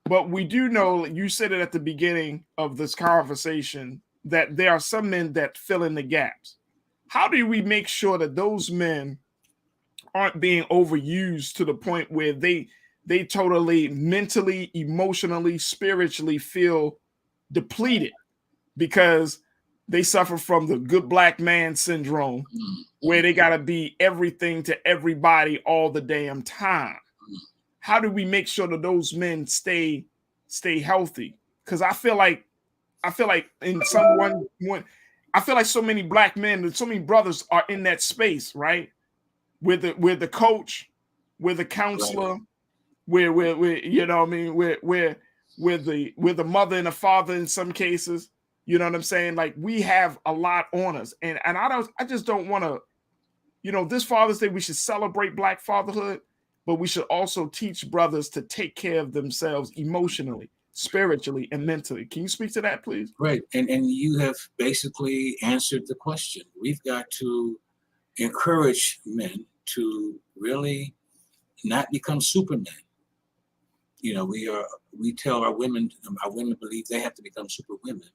But we do know, you said it at the beginning of this conversation, that there are some men that fill in the gaps. How do we make sure that those men aren't being overused to the point where they totally mentally, emotionally, spiritually feel depleted because they suffer from the good black man syndrome, where they got to be everything to everybody all the damn time? How do we make sure that those men stay healthy? Because I feel like in I feel like so many black men and so many brothers are in that space, right? With the coach, with the counselor, where you know what I mean, where the mother and the father in some cases, you know what I'm saying? Like, we have a lot on us, and I just don't want to, this Father's Day we should celebrate black fatherhood, but we should also teach brothers to take care of themselves emotionally, spiritually, and mentally. Can you speak to that, please? Right, and you have basically answered the question. We've got to encourage men to really not become supermen. We tell our women believe they have to become super women.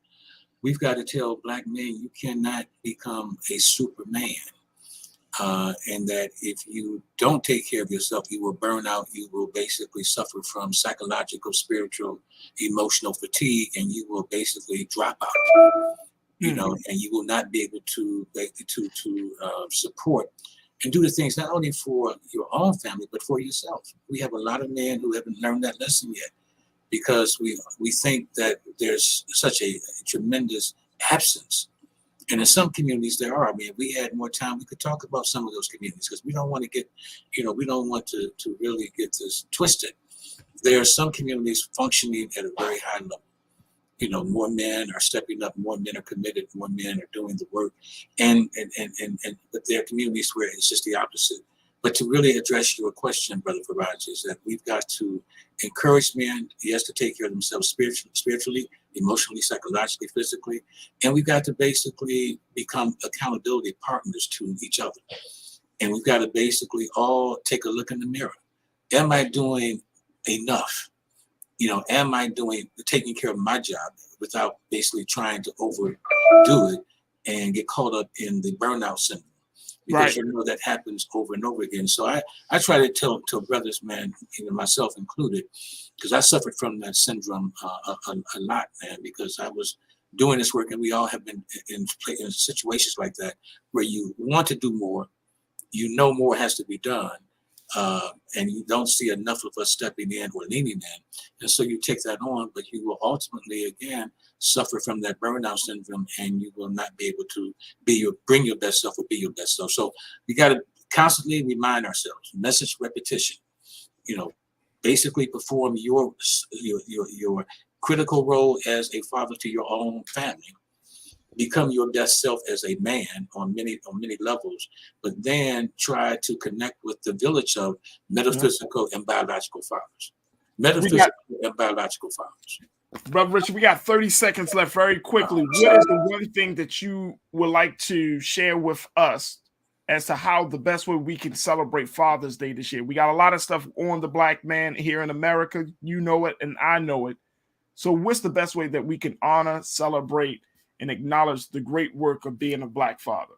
We've got to tell black men, you cannot become a superman. And that if you don't take care of yourself, you will burn out. You will basically suffer from psychological, spiritual, emotional fatigue, and you will basically drop out. And you will not be able to support and do the things not only for your own family, but for yourself. We have a lot of men who haven't learned that lesson yet, because we think that there's such a tremendous absence. And in some communities there are. I mean, if we had more time, we could talk about some of those communities, because we don't want to get, we don't want to really get this twisted. There are some communities functioning at a very high level. more men are stepping up, more men are committed, more men are doing the work, and but there are communities where it's just the opposite. But to really address your question, Brother Farajii, is that we've got to encourage men, yes, to take care of themselves spiritually, emotionally, psychologically, physically, and we've got to basically become accountability partners to each other. And we've got to basically all take a look in the mirror. Am I doing enough? Am I taking care of my job without basically trying to overdo it and get caught up in the burnout syndrome? Because that happens over and over again. So I try to tell brothers, man, myself included, because I suffered from that syndrome a lot, man, because I was doing this work, and we all have been in situations like that where you want to do more, more has to be done. And you don't see enough of us stepping in or leaning in. And so you take that on, but you will ultimately, again, suffer from that burnout syndrome, and you will not be able to bring your best self or be your best self. So we got to constantly remind ourselves, message repetition, basically perform your critical role as a father to your own family. Become your best self as a man on many levels, but then try to connect with the village of metaphysical and biological fathers. Brother Richard, we got 30 seconds left. Very quickly, what is the one thing that you would like to share with us as to how the best way we can celebrate Father's Day this year? We got a lot of stuff on the Black man here in America. You know it, and I know it. So what's the best way that we can honor, celebrate, and acknowledge the great work of being a Black father?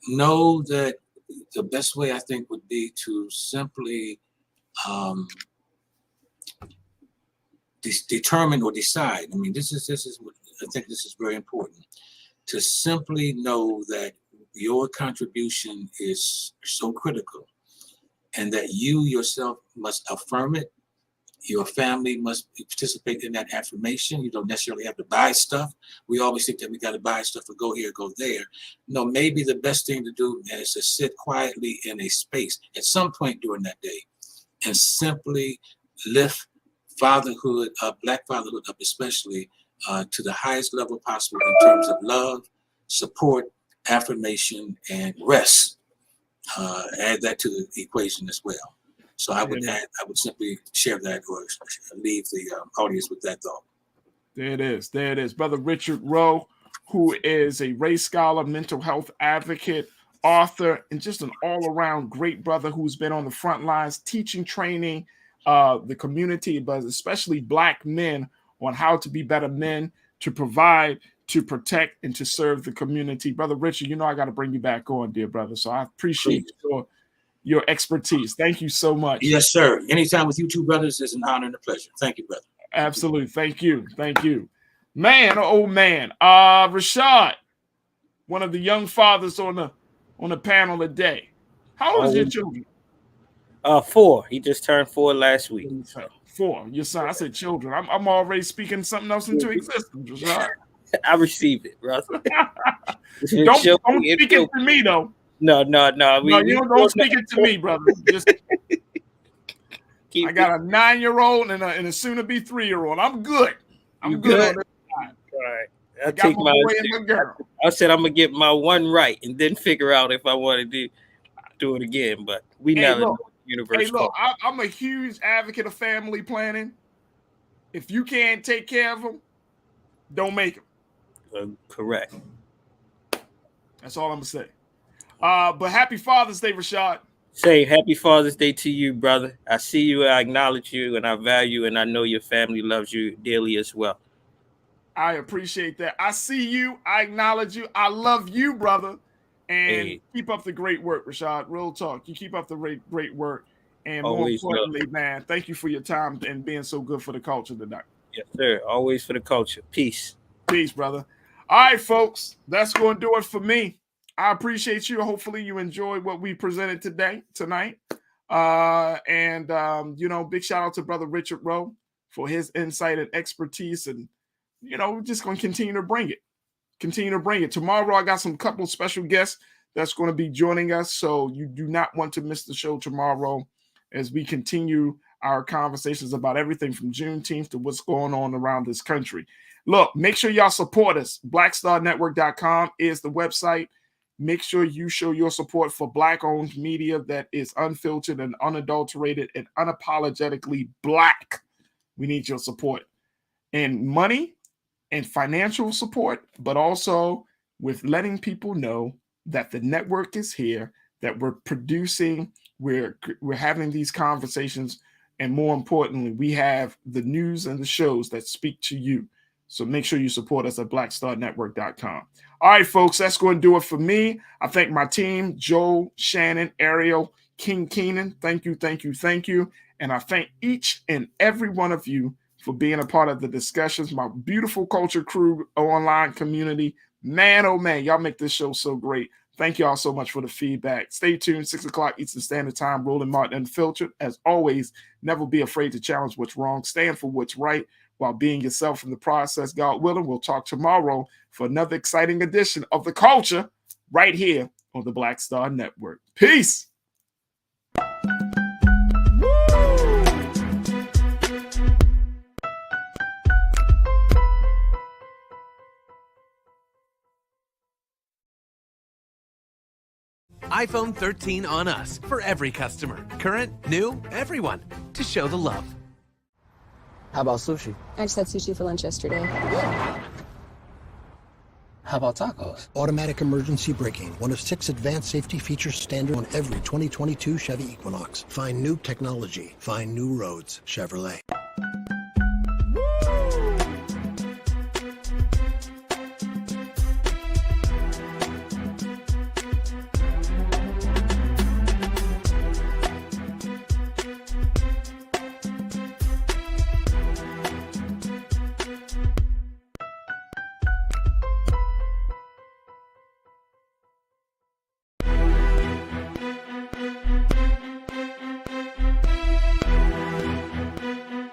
Know that the best way, I think, would be to simply determine or decide. I mean, this is I think this is very important, to simply know that your contribution is so critical, and that you yourself must affirm it. Your family must participate in that affirmation. You don't necessarily have to buy stuff. We always think that we got to buy stuff or go here, go there. No, maybe the best thing to do is to sit quietly in a space at some point during that day and simply lift fatherhood up, Black fatherhood up especially, to the highest level possible in terms of love, support, affirmation, and rest. Add that to the equation as well. So I would simply share that, or leave the audience with that thought. There it is. Brother Richard Rowe, who is a race scholar, mental health advocate, author, and just an all-around great brother who's been on the front lines teaching, training the community, but especially Black men, on how to be better men, to provide, to protect, and to serve the community. Brother Richard, I got to bring you back on, dear brother. So I appreciate your expertise. Thank you so much. Yes, sir. Anytime with you two brothers is an honor and a pleasure. Thank you, brother. Absolutely. Thank you. Man, oh man. Rashad, one of the young fathers on the panel today. How old is your children? 4. He just turned 4 last week. 4. Your son. I said children. I'm already speaking something else into existence, Rashad. I received it, brother. Don't speak it to me though. No. You don't speak it to me, brother. Just I got a 9-year-old and a soon-to-be 3-year-old. I'm good. I'm good on this time. All right. I'll take my boy and my girl. I said I'm gonna get my one right and then figure out if I want to do it again. But we never know what the universe. Hey, look, I'm a huge advocate of family planning. If you can't take care of them, don't make them. Correct. That's all I'm gonna say. But happy Father's Day, Rashad. Say happy Father's Day to you, brother. I see you, I acknowledge you, and I value, and I know your family loves you dearly as well. I appreciate that. I see you, I acknowledge you, I love you, brother. And keep up the great work, Rashad. Real talk. You keep up the great work. And always, more importantly, man, thank you for your time and being so good for the culture tonight. Yes, sir. Always for the culture. Peace. Peace, brother. All right, folks. That's going to do it for me. I appreciate you. Hopefully you enjoyed what we presented tonight. Big shout out to Brother Richard Rowe for his insight and expertise. And, we're just going to continue to bring it. Tomorrow, I got some couple special guests that's going to be joining us. So you do not want to miss the show tomorrow as we continue our conversations about everything from Juneteenth to what's going on around this country. Look, make sure y'all support us. BlackStarNetwork.com is the website. Make sure you show your support for Black-owned media that is unfiltered and unadulterated and unapologetically Black. We need your support and money and financial support, but also with letting people know that the network is here, that we're producing, we're having these conversations, and more importantly, we have the news and the shows that speak to you. So make sure you support us at BlackStarNetwork.com. All right, folks, that's going to do it for me. I thank my team, Joe, Shannon, Ariel, King Keenan. Thank you, thank you, thank you. And I thank each and every one of you for being a part of the discussions, my beautiful culture crew online community. Man, oh man, y'all make this show so great. Thank y'all so much for the feedback. Stay tuned, 6 o'clock Eastern Standard Time, Roland Martin Unfiltered. As always, never be afraid to challenge what's wrong. Stand for what's right while being yourself in the process. God willing, we'll talk tomorrow for another exciting edition of The Culture right here on the Black Star Network. Peace. iPhone 13 on us for every customer. Current, new, everyone. To show the love. How about sushi? I just had sushi for lunch yesterday. How about tacos? Automatic emergency braking, one of 6 advanced safety features standard on every 2022 Chevy Equinox. Find new technology. Find new roads. Chevrolet.